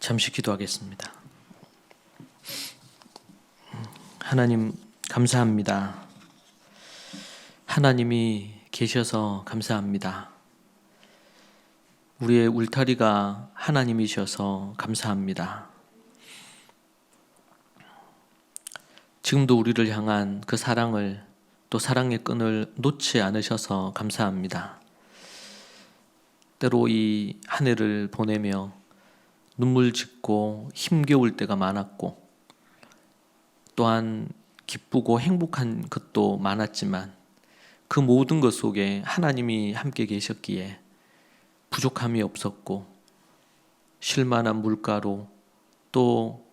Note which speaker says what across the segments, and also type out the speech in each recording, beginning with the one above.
Speaker 1: 잠시 기도하겠습니다. 하나님 감사합니다. 하나님이 계셔서 감사합니다. 우리의 울타리가 하나님이셔서 감사합니다. 지금도 우리를 향한 그 사랑을 또 사랑의 끈을 놓지 않으셔서 감사합니다. 때로 이 한 해를 보내며 눈물 짓고 힘겨울 때가 많았고 또한 기쁘고 행복한 것도 많았지만 그 모든 것 속에 하나님이 함께 계셨기에 부족함이 없었고 쉴만한 물가로 또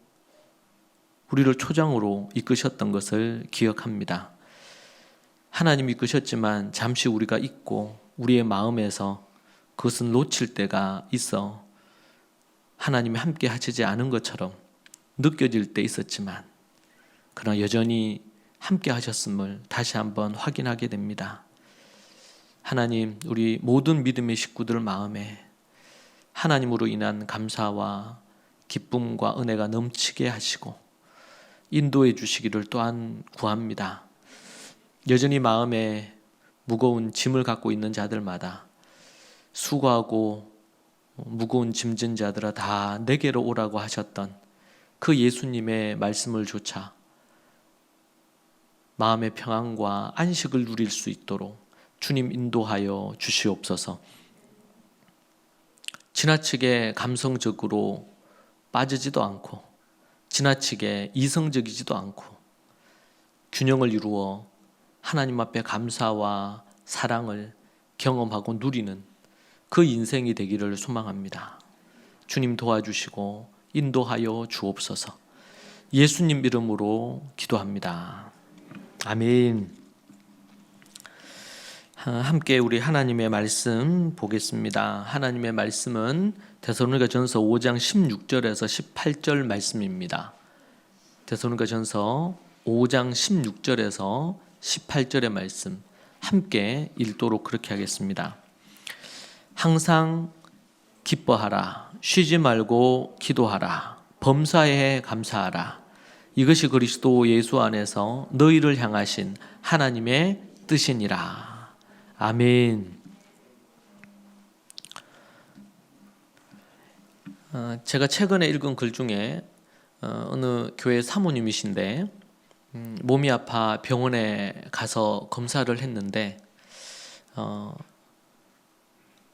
Speaker 1: 우리를 초장으로 이끄셨던 것을 기억합니다. 하나님이 이끄셨지만 잠시 우리가 잊고 우리의 마음에서 그것은 놓칠 때가 있어 하나님이 함께 하시지 않은 것처럼 느껴질 때 있었지만 그러나 여전히 함께 하셨음을 다시 한번 확인하게 됩니다. 하나님, 우리 모든 믿음의 식구들 마음에 하나님으로 인한 감사와 기쁨과 은혜가 넘치게 하시고 인도해 주시기를 또한 구합니다. 여전히 마음에 무거운 짐을 갖고 있는 자들마다 수고하고 무거운 짐진 자들아 다 내게로 오라고 하셨던 그 예수님의 말씀을 조차 마음의 평안과 안식을 누릴 수 있도록 주님 인도하여 주시옵소서. 지나치게 감성적으로 빠지지도 않고 지나치게 이성적이지도 않고 균형을 이루어 하나님 앞에 감사와 사랑을 경험하고 누리는 그 인생이 되기를 소망합니다. 주님 도와주시고 인도하여 주옵소서. 예수님 이름으로 기도합니다. 아멘. 함께 우리 하나님의 말씀 보겠습니다. 하나님의 말씀은 데살로니가전서 5장 16절에서 18절 말씀입니다. 데살로니가전서 5장 16절에서 18절의 말씀 함께 읽도록 그렇게 하겠습니다. 항상 기뻐하라. 쉬지 말고 기도하라. 범사에 감사하라. 이것이 그리스도 예수 안에서 너희를 향하신 하나님의 뜻이니라. 아멘. 제가 최근에 읽은 글 중에 어느 교회 사모님이신데 몸이 아파 병원에 가서 검사를 했는데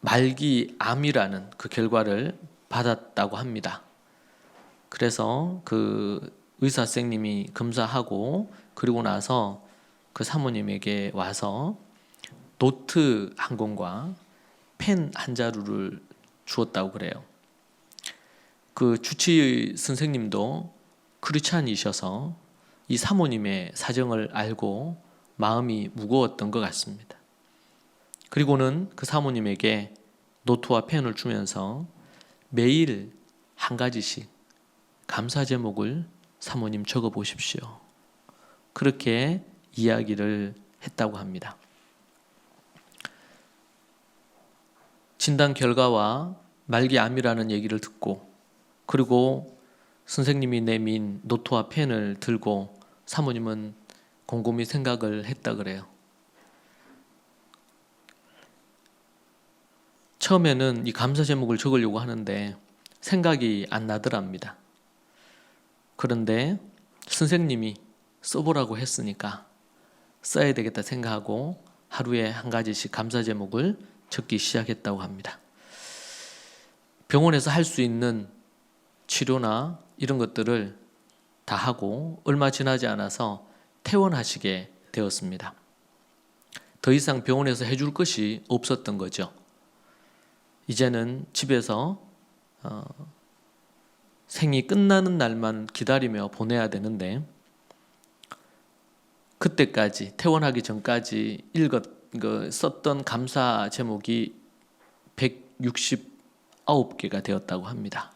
Speaker 1: 말기 암이라는 그 결과를 받았다고 합니다. 그래서 그 의사 선생님이 검사하고 그리고 나서 그 사모님에게 와서 노트 한 권과 펜 한 자루를 주었다고 그래요. 그 주치의 선생님도 크리스찬이셔서 이 사모님의 사정을 알고 마음이 무거웠던 것 같습니다. 그리고는 그 사모님에게 노트와 펜을 주면서 매일 한 가지씩 감사 제목을 사모님 적어 보십시오. 그렇게 이야기를 했다고 합니다. 진단 결과와 말기 암이라는 얘기를 듣고 그리고 선생님이 내민 노트와 펜을 들고 사모님은 곰곰이 생각을 했다 그래요. 처음에는 이 감사 제목을 적으려고 하는데 생각이 안 나더랍니다. 그런데 선생님이 써보라고 했으니까 써야 되겠다 생각하고 하루에 한 가지씩 감사 제목을 적기 시작했다고 합니다. 병원에서 할 수 있는 치료나 이런 것들을 다 하고 얼마 지나지 않아서 퇴원하시게 되었습니다. 더 이상 병원에서 해줄 것이 없었던 거죠. 이제는 집에서 생이 끝나는 날만 기다리며 보내야 되는데 그때까지 퇴원하기 전까지 썼던 감사 제목이 169개가 되었다고 합니다.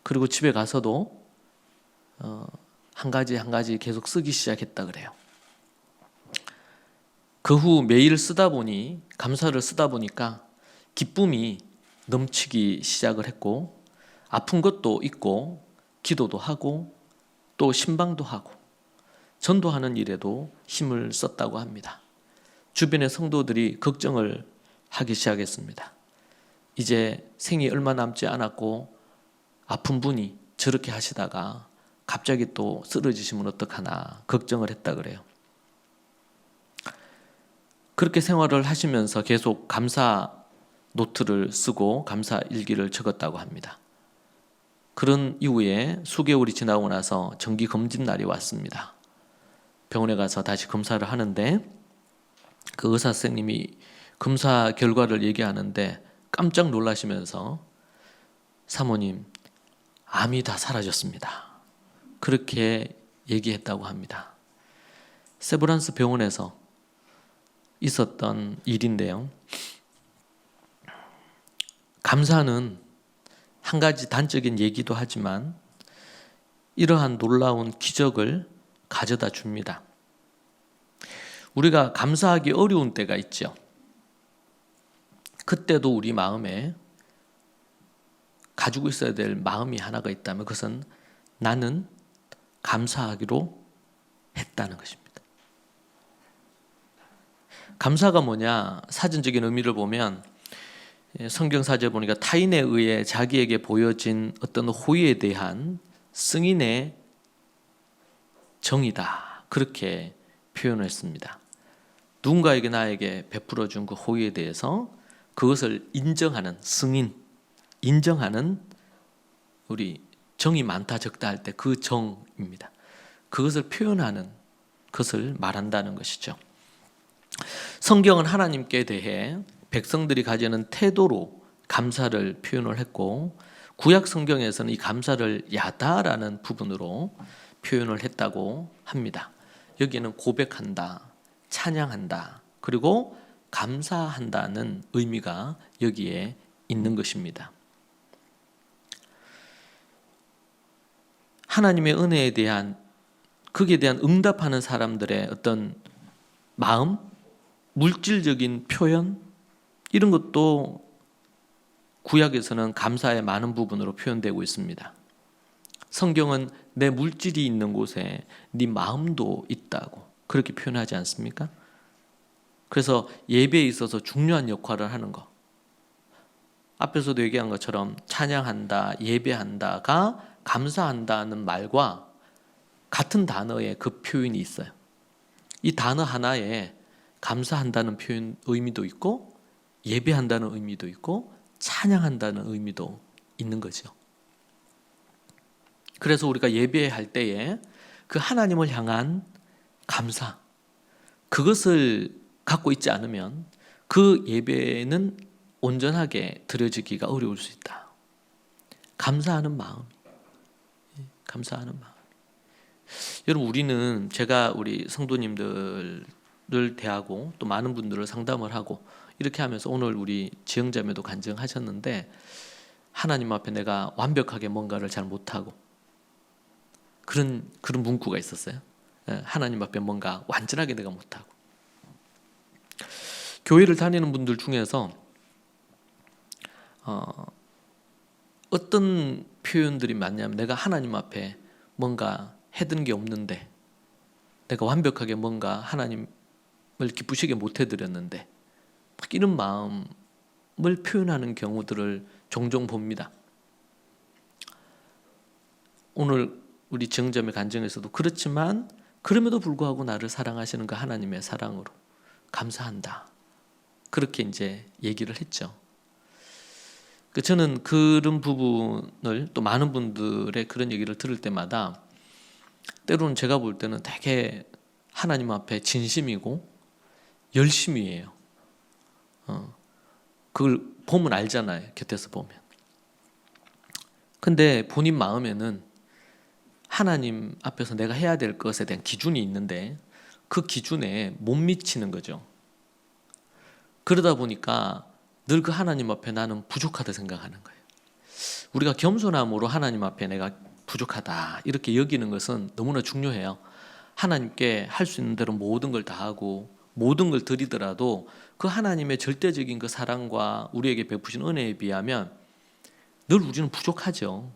Speaker 1: 그리고 집에 가서도 한 가지 한 가지 계속 쓰기 시작했다 그래요. 그 후 매일 쓰다 보니 감사를 쓰다 보니까 기쁨이 넘치기 시작을 했고 아픈 것도 있고 기도도 하고 또 신방도 하고 전도하는 일에도 힘을 썼다고 합니다. 주변의 성도들이 걱정을 하기 시작했습니다. 이제 생이 얼마 남지 않았고 아픈 분이 저렇게 하시다가 갑자기 또 쓰러지시면 어떡하나 걱정을 했다 그래요. 그렇게 생활을 하시면서 계속 감사 노트를 쓰고 감사 일기를 적었다고 합니다. 그런 이후에 수개월이 지나고 나서 정기 검진 날이 왔습니다. 병원에 가서 다시 검사를 하는데 그 의사 선생님이 검사 결과를 얘기하는데 깜짝 놀라시면서 사모님, 암이 다 사라졌습니다. 그렇게 얘기했다고 합니다. 세브란스 병원에서 있었던 일인데요. 감사는 한 가지 단적인 얘기도 하지만 이러한 놀라운 기적을 가져다 줍니다. 우리가 감사하기 어려운 때가 있죠. 그때도 우리 마음에 가지고 있어야 될 마음이 하나가 있다면 그것은 나는 감사하기로 했다는 것입니다. 감사가 뭐냐? 사전적인 의미를 보면 성경사제 보니까 타인에 의해 자기에게 보여진 어떤 호의에 대한 승인의 정의다. 그렇게 표현을 했습니다. 누군가에게 나에게 베풀어준 그 호의에 대해서 그것을 인정하는 승인, 인정하는 우리 정이 많다 적다 할 때 그 정입니다. 그것을 표현하는 것을 말한다는 것이죠. 성경은 하나님께 대해 백성들이 가지는 태도로 감사를 표현을 했고 구약 성경에서는 이 감사를 야다라는 부분으로 표현을 했다고 합니다. 여기는 고백한다, 찬양한다, 그리고 감사한다는 의미가 여기에 있는 것입니다. 하나님의 은혜에 대한 거기에 대한 응답하는 사람들의 어떤 마음, 물질적인 표현 이런 것도 구약에서는 감사의 많은 부분으로 표현되고 있습니다. 성경은 내 물질이 있는 곳에 네 마음도 있다고 그렇게 표현하지 않습니까? 그래서 예배에 있어서 중요한 역할을 하는 것. 앞에서도 얘기한 것처럼 찬양한다, 예배한다가 감사한다는 말과 같은 단어의 그 표현이 있어요. 이 단어 하나에 감사한다는 표현 의미도 있고 예배한다는 의미도 있고 찬양한다는 의미도 있는 거죠. 그래서 우리가 예배할 때에 그 하나님을 향한 감사, 그것을 갖고 있지 않으면 그 예배는 온전하게 드려지기가 어려울 수 있다. 감사하는 마음, 감사하는 마음. 여러분, 우리는 제가 우리 성도님들을 대하고 또 많은 분들을 상담을 하고 이렇게 하면서 오늘 우리 지영자매도 간증하셨는데 하나님 앞에 내가 완벽하게 뭔가를 잘 못하고 그런 문구가 있었어요. 하나님 앞에 뭔가 완전하게 내가 못하고. 교회를 다니는 분들 중에서 어떤 표현들이 많냐면 내가 하나님 앞에 뭔가 해둔 게 없는데 내가 완벽하게 뭔가 하나님을 기쁘시게 못 해드렸는데 막 이런 마음을 표현하는 경우들을 종종 봅니다. 오늘 우리 정점의 간증에서도 그렇지만 그럼에도 불구하고 나를 사랑하시는 그 하나님의 사랑으로 감사한다. 그렇게 이제 얘기를 했죠. 저는 그런 부분을 또 많은 분들의 그런 얘기를 들을 때마다 때로는 제가 볼 때는 되게 하나님 앞에 진심이고 열심히 해요. 그걸 보면 알잖아요. 곁에서 보면. 근데 본인 마음에는 하나님 앞에서 내가 해야 될 것에 대한 기준이 있는데 그 기준에 못 미치는 거죠. 그러다 보니까 늘 그 하나님 앞에 나는 부족하다 생각하는 거예요. 우리가 겸손함으로 하나님 앞에 내가 부족하다 이렇게 여기는 것은 너무나 중요해요. 하나님께 할 수 있는 대로 모든 걸 다하고 모든 걸 드리더라도 그 하나님의 절대적인 그 사랑과 우리에게 베푸신 은혜에 비하면 늘 우리는 부족하죠.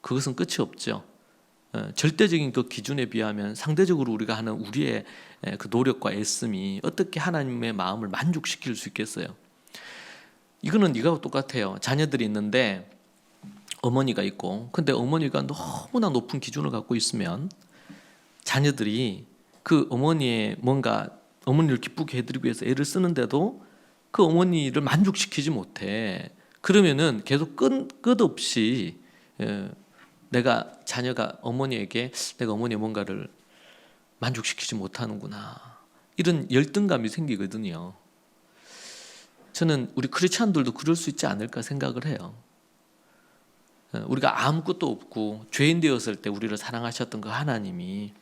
Speaker 1: 그것은 끝이 없죠. 절대적인 그 기준에 비하면 상대적으로 우리가 하는 우리의 그 노력과 애씀이 어떻게 하나님의 마음을 만족시킬 수 있겠어요? 이거는 이거하고 똑같아요. 자녀들이 있는데 어머니가 있고, 근데 어머니가 너무나 높은 기준을 갖고 있으면 자녀들이 그 어머니의 뭔가 어머니를 기쁘게 해드리기 위해서 애를 쓰는데도 그 어머니를 만족시키지 못해. 그러면은 계속 끝없이 내가 자녀가 어머니에게 내가 어머니의 뭔가를 만족시키지 못하는구나, 이런 열등감이 생기거든요. 저는 우리 크리스찬들도 그럴 수 있지 않을까 생각을 해요. 우리가 아무것도 없고 죄인 되었을 때 우리를 사랑하셨던 그 하나님이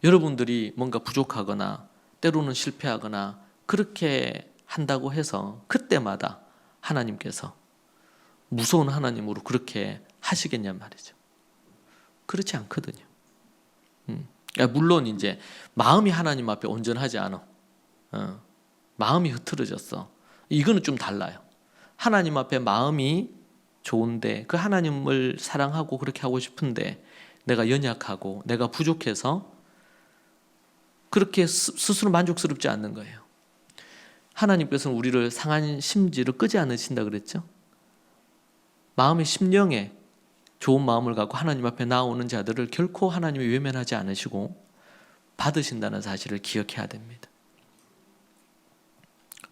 Speaker 1: 여러분들이 뭔가 부족하거나 때로는 실패하거나 그렇게 한다고 해서 그때마다 하나님께서 무서운 하나님으로 그렇게 하시겠냐 말이죠. 그렇지 않거든요. 물론 이제 마음이 하나님 앞에 온전하지 않아. 마음이 흐트러졌어. 이거는 좀 달라요. 하나님 앞에 마음이 좋은데 그 하나님을 사랑하고 그렇게 하고 싶은데 내가 연약하고 내가 부족해서 그렇게 스스로 만족스럽지 않는 거예요. 하나님께서는 우리를 상한 심지를 끄지 않으신다 그랬죠. 마음의 심령에 좋은 마음을 갖고 하나님 앞에 나오는 자들을 결코 하나님이 외면하지 않으시고 받으신다는 사실을 기억해야 됩니다.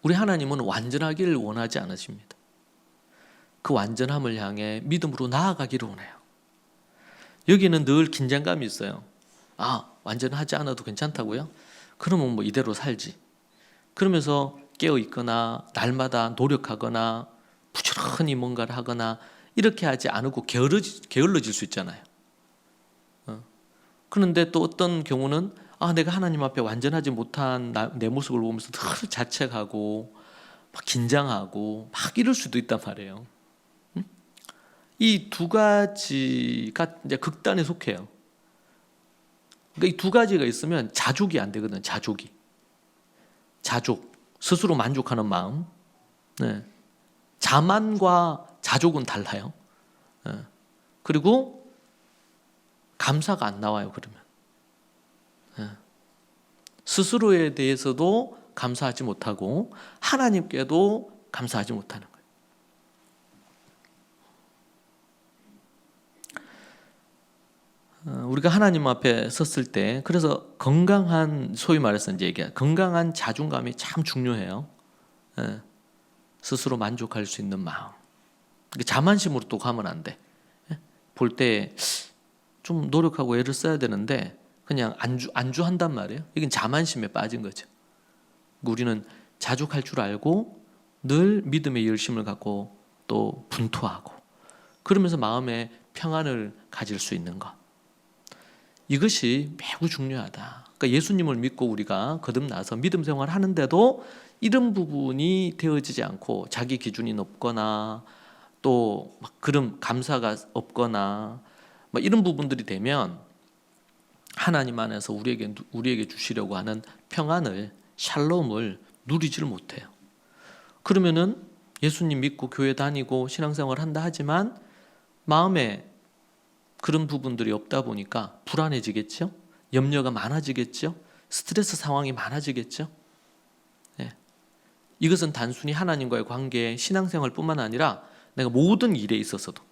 Speaker 1: 우리 하나님은 완전하기를 원하지 않으십니다. 그 완전함을 향해 믿음으로 나아가기를 원해요. 여기는 늘 긴장감이 있어요. 완전하지 않아도 괜찮다고요? 그러면 뭐 이대로 살지. 그러면서 깨어 있거나 날마다 노력하거나 부지런히 뭔가를 하거나 이렇게 하지 않고 게을러질 수 있잖아요. 그런데 또 어떤 경우는 내가 하나님 앞에 완전하지 못한 내 모습을 보면서 늘 자책하고 막 긴장하고 막 이럴 수도 있단 말이에요. 이 두 가지가 이제 극단에 속해요. 그러니까 이 두 가지가 있으면 자족이 안 되거든. 자족, 스스로 만족하는 마음. 자만과 자족은 달라요. 그리고 감사가 안 나와요. 그러면 스스로에 대해서도 감사하지 못하고 하나님께도 감사하지 못하는 거예요. 우리가 하나님 앞에 섰을 때 그래서 건강한, 소위 말해서 이제 건강한 자존감이 참 중요해요. 스스로 만족할 수 있는 마음. 자만심으로 또 가면 안 돼. 볼 때 좀 노력하고 애를 써야 되는데 그냥 안주한단 말이에요. 이건 자만심에 빠진 거죠. 우리는 자족할 줄 알고 늘 믿음의 열심을 갖고 또 분투하고 그러면서 마음의 평안을 가질 수 있는 것. 이것이 매우 중요하다. 그러니까 예수님을 믿고 우리가 거듭나서 믿음 생활을 하는데도 이런 부분이 되어지지 않고 자기 기준이 높거나 또 막 그런 감사가 없거나 막 이런 부분들이 되면 하나님 안에서 우리에게 주시려고 하는 평안을, 샬롬을 누리지를 못해요. 그러면은 예수님 믿고 교회 다니고 신앙생활 한다 하지만 마음에 그런 부분들이 없다 보니까 불안해지겠죠? 염려가 많아지겠죠? 스트레스 상황이 많아지겠죠? 이것은 단순히 하나님과의 관계, 신앙생활뿐만 아니라 내가 모든 일에 있어서도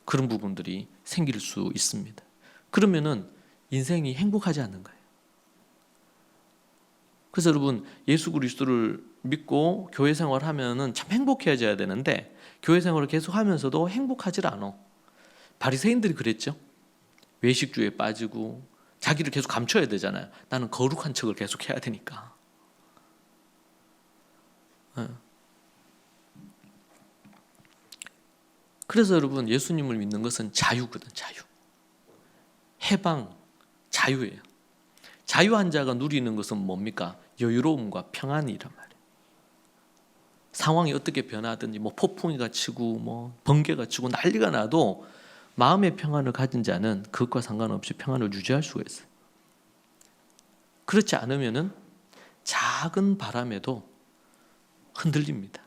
Speaker 1: 그런 부분들이 생길 수 있습니다. 그러면은 인생이 행복하지 않는 거예요. 그래서 여러분, 예수 그리스도를 믿고 교회 생활하면은 참 행복해져야 되는데 교회 생활을 계속 하면서도 행복하지 않아. 바리새인들이 그랬죠. 외식주에 빠지고 자기를 계속 감춰야 되잖아요. 나는 거룩한 척을 계속 해야 되니까. 그래서 여러분, 예수님을 믿는 것은 자유거든. 자유. 해방, 자유예요. 자유한 자가 누리는 것은 뭡니까? 여유로움과 평안이란 말이에요. 상황이 어떻게 변하든지 폭풍이가 치고 번개가 치고 난리가 나도 마음의 평안을 가진 자는 그것과 상관없이 평안을 유지할 수가 있어요. 그렇지 않으면은 작은 바람에도 흔들립니다.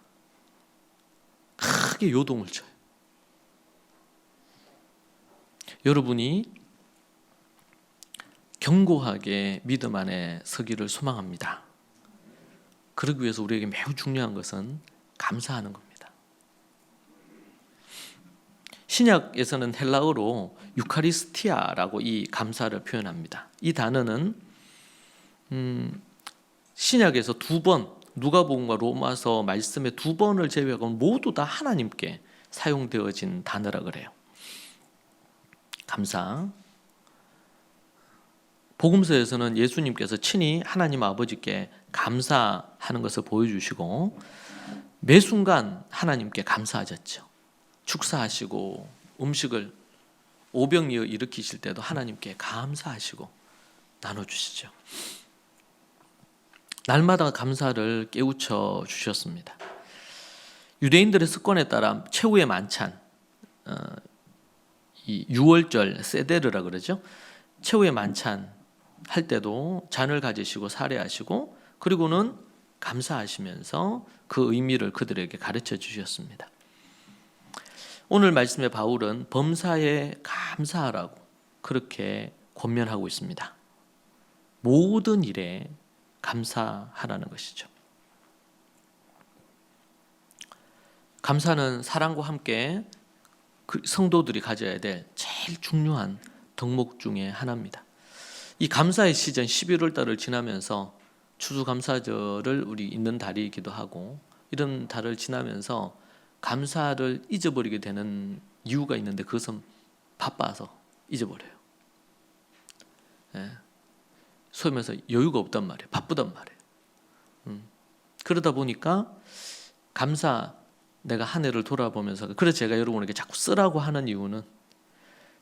Speaker 1: 크게 요동을 쳐요. 여러분이 견고하게 믿음 안에 서기를 소망합니다. 그러기 위해서 우리에게 매우 중요한 것은 감사하는 겁니다. 신약에서는 헬라어로 유카리스티아라고 이 감사를 표현합니다. 이 단어는 신약에서 2번, 누가복음과 로마서 말씀의 2번을 제외하고는 모두 다 하나님께 사용되어진 단어라 그래요. 감사. 복음서에서는 예수님께서 친히 하나님 아버지께 감사하는 것을 보여주시고 매 순간 하나님께 감사하셨죠. 축사하시고 음식을 오병이어 일으키실 때도 하나님께 감사하시고 나눠주시죠. 날마다 감사를 깨우쳐 주셨습니다. 유대인들의 습관에 따라 최후의 만찬, 이 유월절 세데르라 그러죠. 최후의 만찬 할 때도 잔을 가지시고 사례하시고 그리고는 감사하시면서 그 의미를 그들에게 가르쳐 주셨습니다. 오늘 말씀의 바울은 범사에 감사하라고 그렇게 권면하고 있습니다. 모든 일에 감사하라는 것이죠. 감사는 사랑과 함께 성도들이 가져야 될 제일 중요한 덕목 중에 하나입니다. 이 감사의 시즌 11월 달을 지나면서 추수감사절을 우리 있는 달이기도 하고 이런 달을 지나면서 감사를 잊어버리게 되는 이유가 있는데 그것은 바빠서 잊어버려요. 소위 말해서 여유가 없단 말이에요. 바쁘단 말이에요. 그러다 보니까 감사 내가 한 해를 돌아보면서 그래서 제가 여러분에게 자꾸 쓰라고 하는 이유는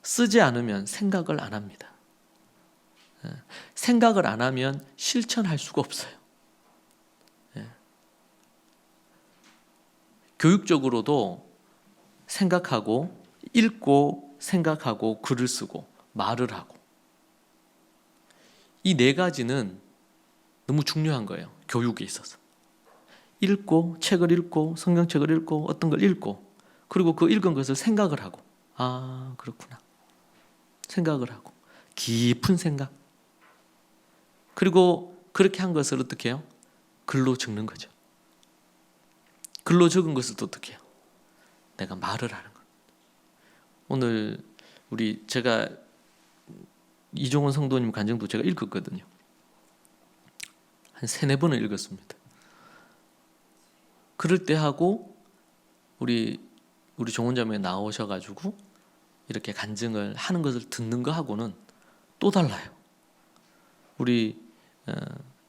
Speaker 1: 쓰지 않으면 생각을 안 합니다. 생각을 안 하면 실천할 수가 없어요. 교육적으로도 생각하고 읽고 생각하고 글을 쓰고 말을 하고 이 4가지는 너무 중요한 거예요. 교육에 있어서. 읽고 책을 읽고 성경책을 읽고 어떤 걸 읽고 그리고 그 읽은 것을 생각을 하고 아 그렇구나 생각을 하고 깊은 생각 그리고 그렇게 한 것을 어떻게 해요? 글로 적는 거죠. 글로 적은 것을 또 어떻게 해요? 내가 말을 하는 것. 오늘 제가 이종원 성도님 간증도 제가 읽었거든요. 한 3-4번을 읽었습니다. 그럴 때 하고 우리 종원자매에 나오셔가지고 이렇게 간증을 하는 것을 듣는 거하고는 또 달라요. 우리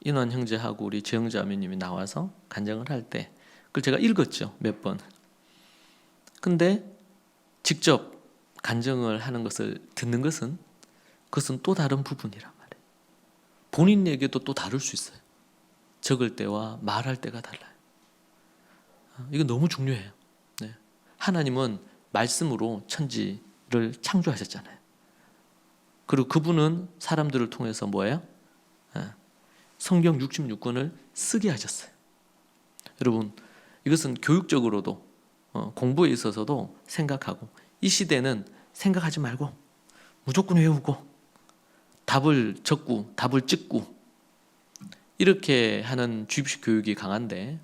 Speaker 1: 인원 형제하고 우리 재영자매님이 나와서 간증을 할 때 그걸 제가 읽었죠. 몇 번. 근데 직접 간증을 하는 것을 듣는 것은 그것은 또 다른 부분이란 말이에요. 본인에게도 또 다를 수 있어요. 적을 때와 말할 때가 달라요. 이건 너무 중요해요. 네. 하나님은 말씀으로 천지를 창조하셨잖아요. 그리고 그분은 사람들을 통해서 뭐예요? 성경 66권을 쓰게 하셨어요. 여러분 이것은 교육적으로도 공부에 있어서도 생각하고 이 시대는 생각하지 말고 무조건 외우고 답을 적고 답을 찍고 이렇게 하는 주입식 교육이 강한데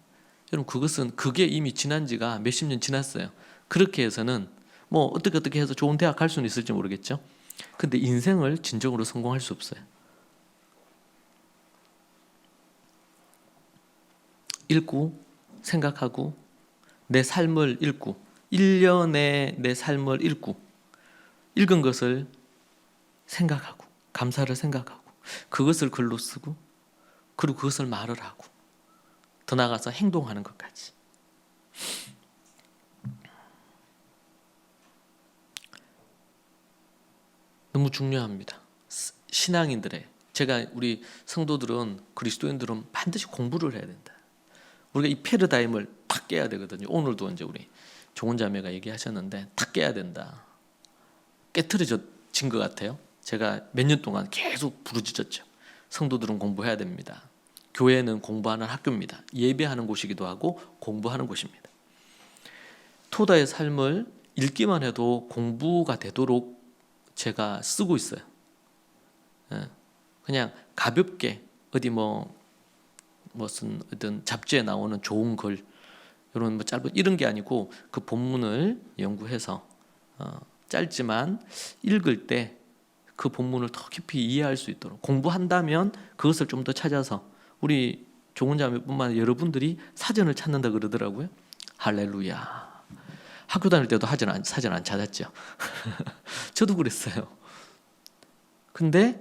Speaker 1: 여러분 그게 이미 지난 지가 몇십 년 지났어요. 그렇게 해서는 뭐 어떻게 해서 좋은 대학 갈 수는 있을지 모르겠죠. 근데 인생을 진정으로 성공할 수 없어요. 읽고 생각하고 내 삶을 읽고 1년의 내 삶을 읽고 읽은 것을 생각하고 감사를 생각하고 그것을 글로 쓰고 그리고 그것을 말을 하고 더 나아가서 행동하는 것까지. 너무 중요합니다. 신앙인들의 우리 성도들은 그리스도인들은 반드시 공부를 해야 된다. 우리가 이 패러다임을 탁 깨야 되거든요. 오늘도 이제 우리 종원자매가 얘기하셨는데 탁 깨야 된다. 깨트려진 것 같아요. 제가 몇 년 동안 계속 부르짖었죠. 성도들은 공부해야 됩니다. 교회는 공부하는 학교입니다. 예배하는 곳이기도 하고 공부하는 곳입니다. 토다의 삶을 읽기만 해도 공부가 되도록 제가 쓰고 있어요. 그냥 가볍게 어디 무슨 어떤 잡지에 나오는 좋은 글 이런 짧은 이런 게 아니고 그 본문을 연구해서 짧지만 읽을 때 그 본문을 더 깊이 이해할 수 있도록 공부한다면 그것을 좀 더 찾아서 우리 종훈자매뿐만 아니라 여러분들이 사전을 찾는다 그러더라고요. 할렐루야. 학교 다닐 때도 사전 안 찾았죠. 저도 그랬어요. 근데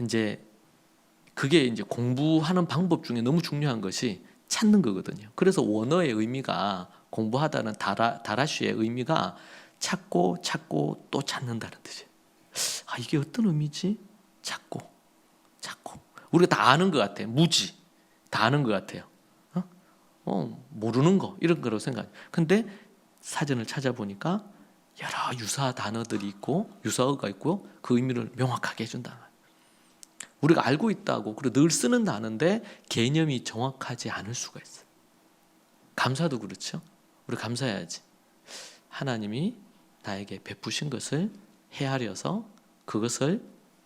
Speaker 1: 이제 그게 이제 공부하는 방법 중에 너무 중요한 것이 찾는 거거든요. 그래서 원어의 의미가 공부하다는 다라쉬의 의미가 찾고 또 찾는다는 뜻이에요. 이게 어떤 의미지? 찾고 우리가 다 아는 것 같아요. 무지 다 아는 것 같아요. 모르는 거 이런 거라고 생각해요. 근데 사전을 찾아보니까 여러 유사 단어들이 있고 유사어가 있고 그 의미를 명확하게 해준다. 우리가 알고 있다고 그리고 늘 쓰는 단어인데 개념이 정확하지 않을 수가 있어요. 감사도 그렇죠. 우리 감사해야지. 하나님이 나에게 베푸신 것을 헤아려서 그것을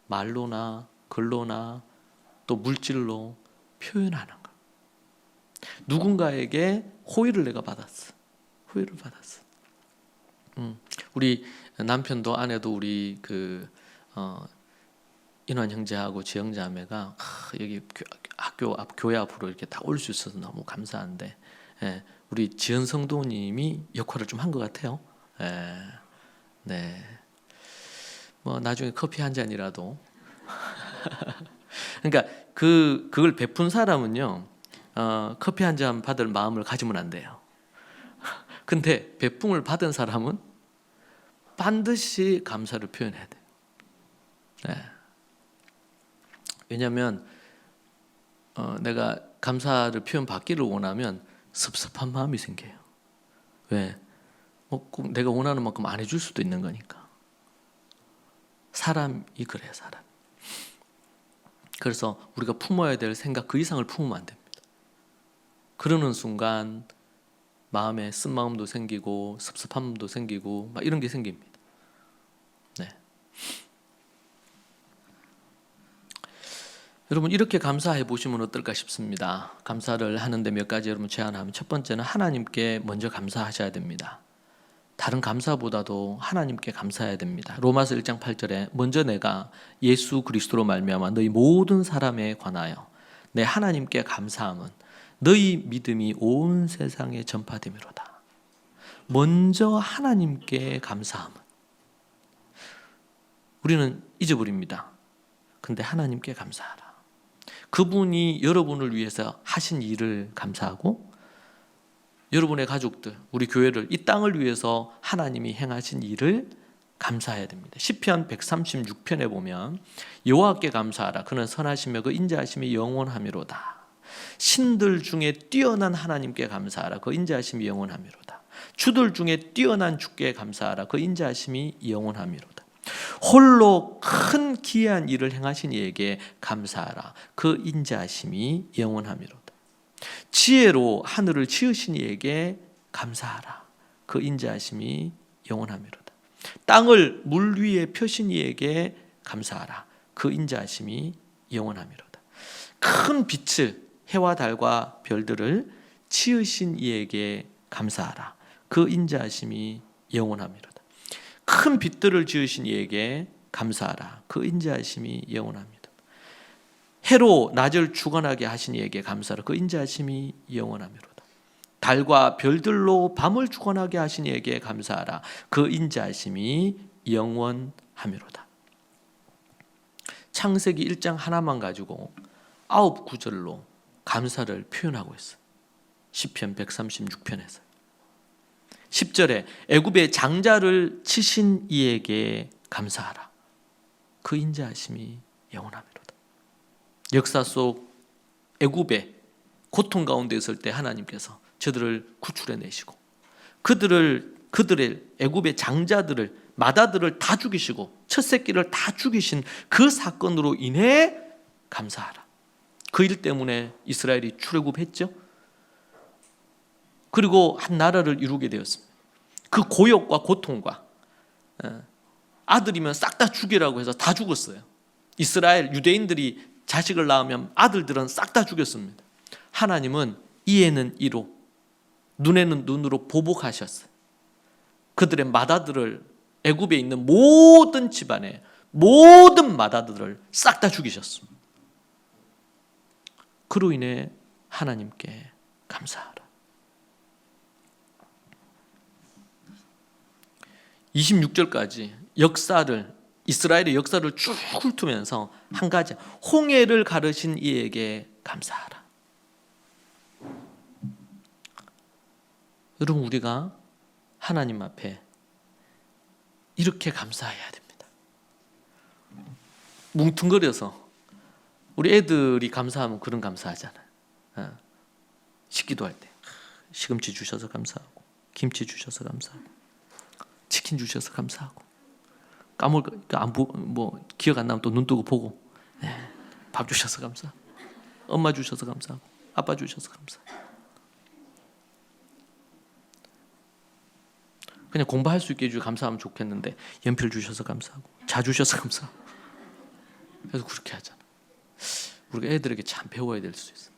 Speaker 1: 말로나 글로나 또 물질로 표현하는 것. 누군가에게 호의를 내가 받았어. 호의를 받았어. 우리 남편도 아내도 우리 인환 형제하고 지영 자매가 여기 학교 앞 교회 앞으로 이렇게 다 올 수 있어서 너무 감사한데, 우리 지은 성도님이 역할을 좀 한 것 같아요. 네. 나중에 커피 한 잔이라도. 그러니까 그걸 베푼 사람은요, 커피 한 잔 받을 마음을 가지면 안 돼요. 근데 베품을 받은 사람은 반드시 감사를 표현해야 돼요. 네. 왜냐하면 내가 감사를 표현받기를 원하면 섭섭한 마음이 생겨요. 왜? 꼭 내가 원하는 만큼 안 해줄 수도 있는 거니까. 사람이 그래요, 사람. 그래서 우리가 품어야 될 생각 그 이상을 품으면 안 됩니다. 그러는 순간 마음에 쓴마음도 생기고 섭섭함도 생기고 막 이런 게 생깁니다. 네. 여러분 이렇게 감사해 보시면 어떨까 싶습니다. 감사를 하는데 몇 가지 여러분 제안하면 첫 번째는 하나님께 먼저 감사하셔야 됩니다. 다른 감사보다도 하나님께 감사해야 됩니다. 로마서 1장 8절에 먼저 내가 예수 그리스도로 말미암아 너희 모든 사람에 관하여 내 하나님께 감사함은 너희 믿음이 온 세상에 전파됨이로다. 먼저 하나님께 감사함은 우리는 잊어버립니다. 근데 하나님께 감사하라. 그분이 여러분을 위해서 하신 일을 감사하고 여러분의 가족들, 우리 교회를 이 땅을 위해서 하나님이 행하신 일을 감사해야 됩니다. 시편 136편에 보면 여호와께 감사하라. 그는 선하시며 그 인자하심이 영원하미로다. 신들 중에 뛰어난 하나님께 감사하라. 그 인자하심이 영원하미로다. 주들 중에 뛰어난 주께 감사하라. 그 인자하심이 영원하미로다. 홀로 큰 기이한 일을 행하신 이에게 감사하라. 그 인자하심이 영원하미로다. 지혜로 하늘을 지으신 이에게 감사하라. 그 인자하심이 영원하미로다. 땅을 물 위에 펴신 이에게 감사하라. 그 인자하심이 영원하미로다. 큰 빛을 해와 달과 별들을 지으신 이에게 감사하라. 그 인자하심이 영원하미로다. 큰 빛들을 지으신 이에게 감사하라. 그 인자하심이 영원합니다. 해로 낮을 주관하게 하신 이에게 감사하라. 그 인자하심이 영원하미로다. 달과 별들로 밤을 주관하게 하신 이에게 감사하라. 그 인자하심이 영원하미로다. 창세기 1장 하나만 가지고 9구절로 감사를 표현하고 있어요. 시편 136편에서 10절에 애굽의 장자를 치신 이에게 감사하라. 그 인자하심이 영원하미로다. 역사 속 애굽의 고통 가운데 있을 때 하나님께서 저들을 구출해 내시고 그들의 애굽의 장자들을 마다들을 다 죽이시고 첫 새끼를 다 죽이신 그 사건으로 인해 감사하라. 그 일 때문에 이스라엘이 출애굽했죠. 그리고 한 나라를 이루게 되었습니다. 그 고역과 고통과 아들이면 싹 다 죽이라고 해서 다 죽었어요. 이스라엘 유대인들이 자식을 낳으면 아들들은 싹 다 죽였습니다. 하나님은 이에는 이로, 눈에는 눈으로 보복하셨어요. 그들의 맏아들을, 애굽에 있는 모든 집안의 모든 맏아들을 싹 다 죽이셨습니다. 그로 인해 하나님께 감사하라. 26절까지 이스라엘의 역사를 쭉 훑으면서 한 가지, 홍해를 가르신 이에게 감사하라. 여러분, 우리가 하나님 앞에 이렇게 감사해야 됩니다. 뭉뚱거려서 우리 애들이 감사하면 그런 감사하잖아요. 식기도 할 때 시금치 주셔서 감사하고, 김치 주셔서 감사하고, 치킨 주셔서 감사하고, 기억 안 나면 또 눈 뜨고 보고, 밥 주셔서 감사하고, 엄마 주셔서 감사하고, 아빠 주셔서 감사하고, 그냥 공부할 수 있게 해주셔서 감사하면 좋겠는데 연필 주셔서 감사하고, 자 주셔서 감사하고. 그래서 그렇게 하잖아. 우리가 애들에게 참 배워야 될 수 있어.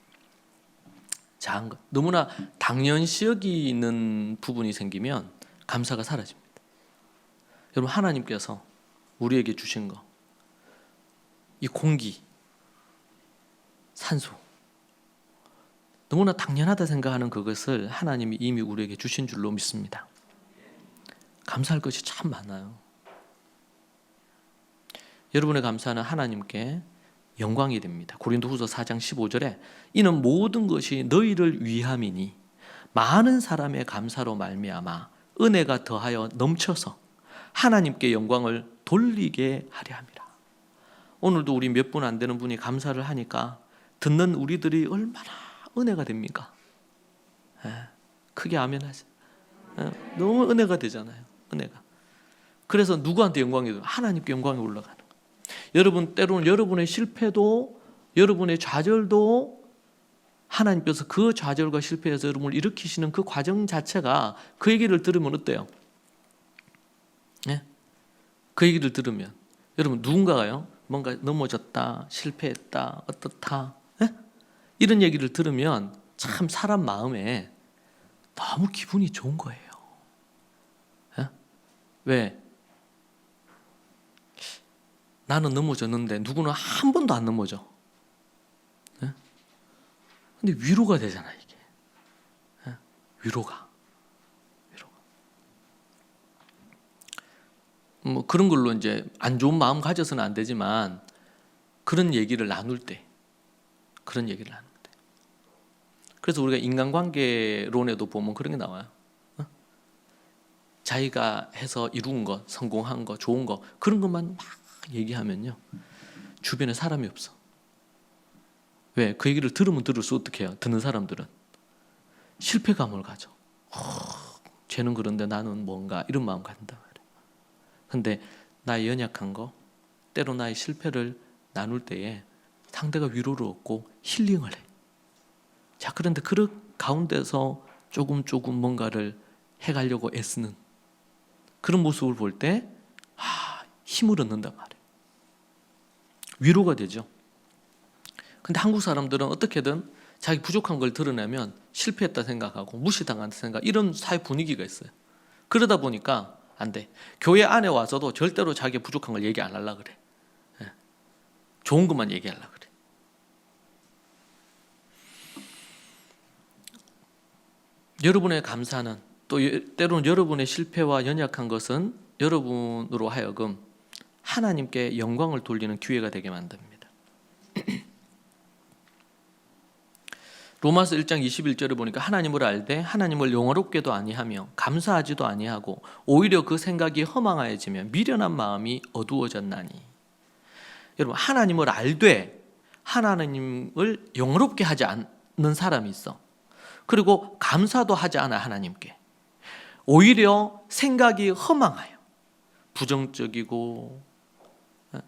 Speaker 1: 작은 것, 너무나 당연시 여기는 부분이 생기면 감사가 사라집니다. 여러분, 하나님께서 우리에게 주신 거, 이 공기, 산소, 너무나 당연하다 생각하는 그것을 하나님이 이미 우리에게 주신 줄로 믿습니다. 감사할 것이 참 많아요. 여러분의 감사는 하나님께 영광이 됩니다. 고린도후서 4장 15절에 이는 모든 것이 너희를 위함이니 많은 사람의 감사로 말미암아 은혜가 더하여 넘쳐서 하나님께 영광을 돌리게 하려 함이라. 오늘도 우리 몇 분 안 되는 분이 감사를 하니까 듣는 우리들이 얼마나 은혜가 됩니까? 크게 아멘 하세요. 너무 은혜가 되잖아요. 은혜가. 그래서 누구한테 영광이 돼요? 하나님께 영광이 올라가는 거예요. 여러분, 때로는 여러분의 실패도, 여러분의 좌절도 하나님께서 그 좌절과 실패에서 여러분을 일으키시는 그 과정 자체가, 그 얘기를 들으면 어때요? 그 얘기를 들으면 여러분, 누군가가요 뭔가 넘어졌다, 실패했다, 어떻다, 이런 얘기를 들으면 참 사람 마음에 너무 기분이 좋은 거예요. 왜? 나는 넘어졌는데 누구는 한 번도 안 넘어져. 근데 위로가 되잖아, 이게. 위로가. 뭐 그런 걸로 이제 안 좋은 마음 가져서는 안 되지만, 그런 얘기를 나눌 때, 그래서 우리가 인간관계론에도 보면 그런 게 나와요. 자기가 해서 이룬 것, 성공한 것, 좋은 것, 그런 것만 막 얘기하면요, 주변에 사람이 없어. 왜? 그 얘기를 들으면 들을수록 어떻게 해요? 듣는 사람들은 실패감을 가져. 쟤는 그런데 나는 뭔가, 이런 마음 갖는단 말이에요. 근데 나의 연약한 거, 때로 나의 실패를 나눌 때에 상대가 위로를 얻고 힐링을 해. 자, 그런데 그 가운데서 조금 뭔가를 해가려고 애쓰는 그런 모습을 볼 때 힘을 얻는단 말이에요. 위로가 되죠. 근데 한국 사람들은 어떻게든 자기 부족한 걸 드러내면 실패했다 생각하고 무시당한다 생각, 이런 사회 분위기가 있어요. 그러다 보니까 안 돼. 교회 안에 와서도 절대로 자기 부족한 걸 얘기 안 하려고 그래. 좋은 것만 얘기하려고 그래. 여러분의 감사는, 또 때로는 여러분의 실패와 연약한 것은 여러분으로 하여금 하나님께 영광을 돌리는 기회가 되게 만듭니다. 로마서 1장 21절에 보니까 하나님을 알되 하나님을 영화롭게도 아니하며 감사하지도 아니하고 오히려 그 생각이 허망하여지며 미련한 마음이 어두워졌나니. 여러분, 하나님을 알되 하나님을 영화롭게 하지 않는 사람이 있어. 그리고 감사도 하지 않아, 하나님께. 오히려 생각이 허망해요. 부정적이고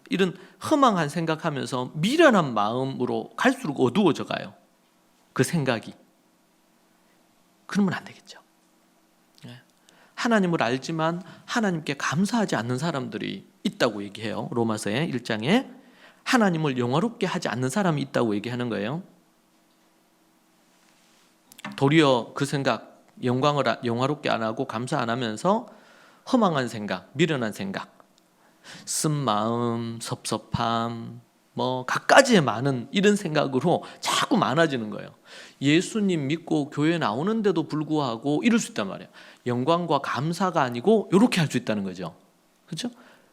Speaker 1: 이런 허망한 생각하면서 미련한 마음으로 갈수록 어두워져 가요. 그 생각이. 그러면 안 되겠죠. 하나님을 알지만 하나님께 감사하지 않는 사람들이 있다고 얘기해요. 로마서의 1장에 하나님을 영화롭게 하지 않는 사람이 있다고 얘기하는 거예요. 도리어 그 생각, 영광을 영화롭게 안 하고 감사 안 하면서 허망한 생각, 미련한 생각, 쓴 마음, 섭섭함, 뭐 갖가지의 많은 이런 생각으로 자꾸 많아지는 거예요. 예수님 믿고 교회 나오는데도 불구하고 이럴 수 있단 말이에요. 영광과 감사가 아니고 이렇게 할 수 있다는 거죠. 그렇죠?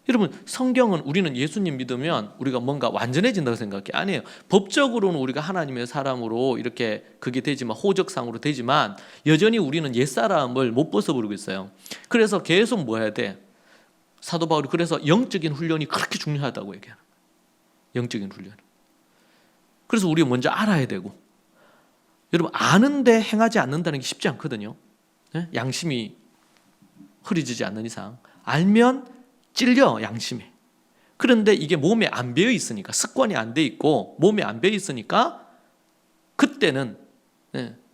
Speaker 1: 여러분, 성경은 우리는 예수님 믿으면 우리가 뭔가 완전해진다고 생각해. 아니에요. 법적으로는 우리가 하나님의 사람으로 이렇게 그게 되지만, 호적상으로 되지만 여전히 우리는 옛사람을 못 벗어버리고 있어요. 그래서 계속 뭐 해야 돼? 사도 바울이 그래서 영적인 훈련이 그렇게 중요하다고 얘기해요. 영적인 훈련. 그래서 우리가 먼저 알아야 되고, 여러분, 아는데 행하지 않는다는 게 쉽지 않거든요. 양심이 흐려지지 않는 이상 알면 찔려, 양심이. 그런데 이게 몸에 안 배어 있으니까, 습관이 안 돼 있고 몸에 안 배어 있으니까 그때는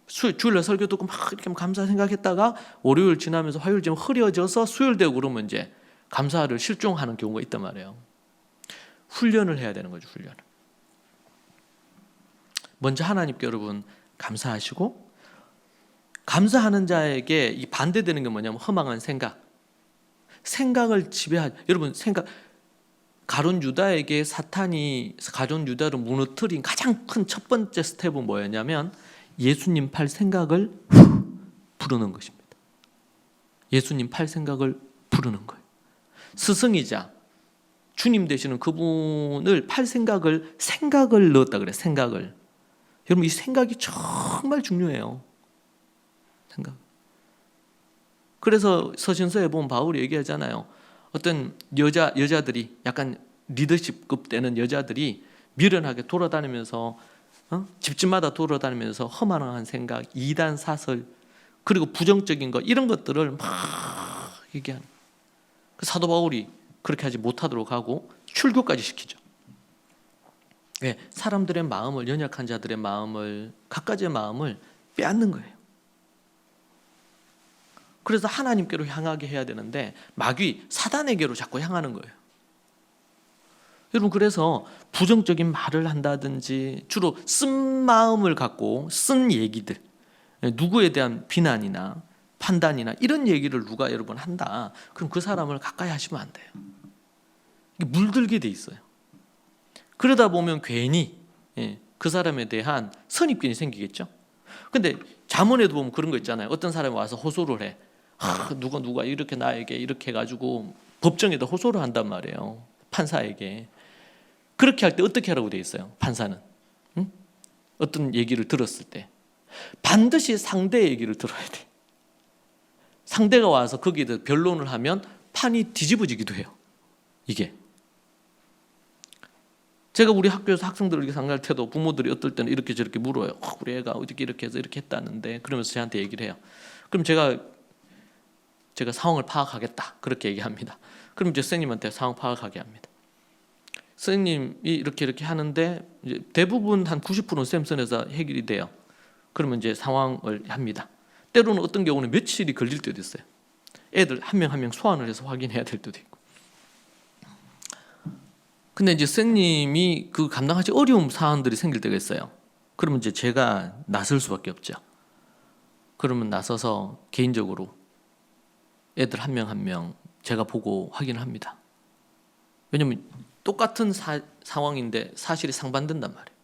Speaker 1: 주일날 설교 듣고 막 이렇게 감사 생각했다가 월요일 지나면서 화요일 지나면 흐려져서 수요일 되고 그러면 이제 감사를 실종하는 경우가 있단 말이에요. 훈련을 해야 되는 거죠. 훈련을. 먼저 하나님께 여러분 감사하시고, 감사하는 자에게 이 반대되는 게 뭐냐면 허망한 생각을 지배하죠. 여러분, 가룟 유다에게 사탄이 가룟 유다를 무너뜨린 가장 큰 첫 번째 스텝은 뭐였냐면 예수님 팔 생각을 부르는 것입니다. 예수님 팔 생각을 부르는 거예요. 스승이자 주님 되시는 그분을 팔 생각을 넣었다 그래. 생각을. 여러분, 이 생각이 정말 중요해요. 생각. 그래서 서신서에 보면 바울이 얘기하잖아요. 어떤 여자들이 약간 리더십급 되는 여자들이 미련하게 돌아다니면서 집집마다 돌아다니면서 허망한 생각, 이단 사설, 그리고 부정적인 것, 이런 것들을 막 얘기하는. 사도 바울이 그렇게 하지 못하도록 하고 출교까지 시키죠. 왜? 사람들의 마음을, 연약한 자들의 마음을, 갖가지의 마음을 빼앗는 거예요. 그래서 하나님께로 향하게 해야 되는데 마귀, 사단에게로 자꾸 향하는 거예요. 여러분, 그래서 부정적인 말을 한다든지 주로 쓴 마음을 갖고 쓴 얘기들, 누구에 대한 비난이나 판단이나 이런 얘기를 누가 여러분 한다, 그럼 그 사람을 가까이 하시면 안 돼요. 이게 물들게 돼 있어요. 그러다 보면 괜히 그 사람에 대한 선입견이 생기겠죠. 근데 잠언에도 보면 그런 거 있잖아요. 어떤 사람이 와서 호소를 해. 누가 이렇게 나에게 이렇게 해가지고 법정에다 호소를 한단 말이에요. 판사에게. 그렇게 할 때 어떻게 하라고 돼 있어요? 판사는 어떤 얘기를 들었을 때 반드시 상대의 얘기를 들어야 돼. 상대가 와서 거기에 대해서 변론을 하면 판이 뒤집어지기도 해요. 이게 제가 우리 학교에서 학생들에게 상담할 때도 부모들이 어떨 때는 이렇게 저렇게 물어요. 우리 애가 어떻게 이렇게 해서 이렇게 했다는데, 그러면서 저한테 얘기를 해요. 그럼 제가 상황을 파악하겠다, 그렇게 얘기합니다. 그럼 이제 선생님한테 상황 파악하게 합니다. 선생님이 이렇게 하는데 이제 대부분 한 90%는 쌤선에서 해결이 돼요. 그러면 이제 상황을 합니다. 때로는 어떤 경우는 며칠이 걸릴 때도 있어요. 애들 한 명 한 명 소환을 해서 확인해야 될 때도 있고. 근데 이제 선생님이 그 감당하기 어려운 사안들이 생길 때가 있어요. 그러면 이제 제가 나설 수밖에 없죠. 그러면 나서서 개인적으로 애들 한 명 한 명 제가 보고 확인을 합니다. 왜냐면 똑같은 상황인데 사실이 상반된단 말이에요.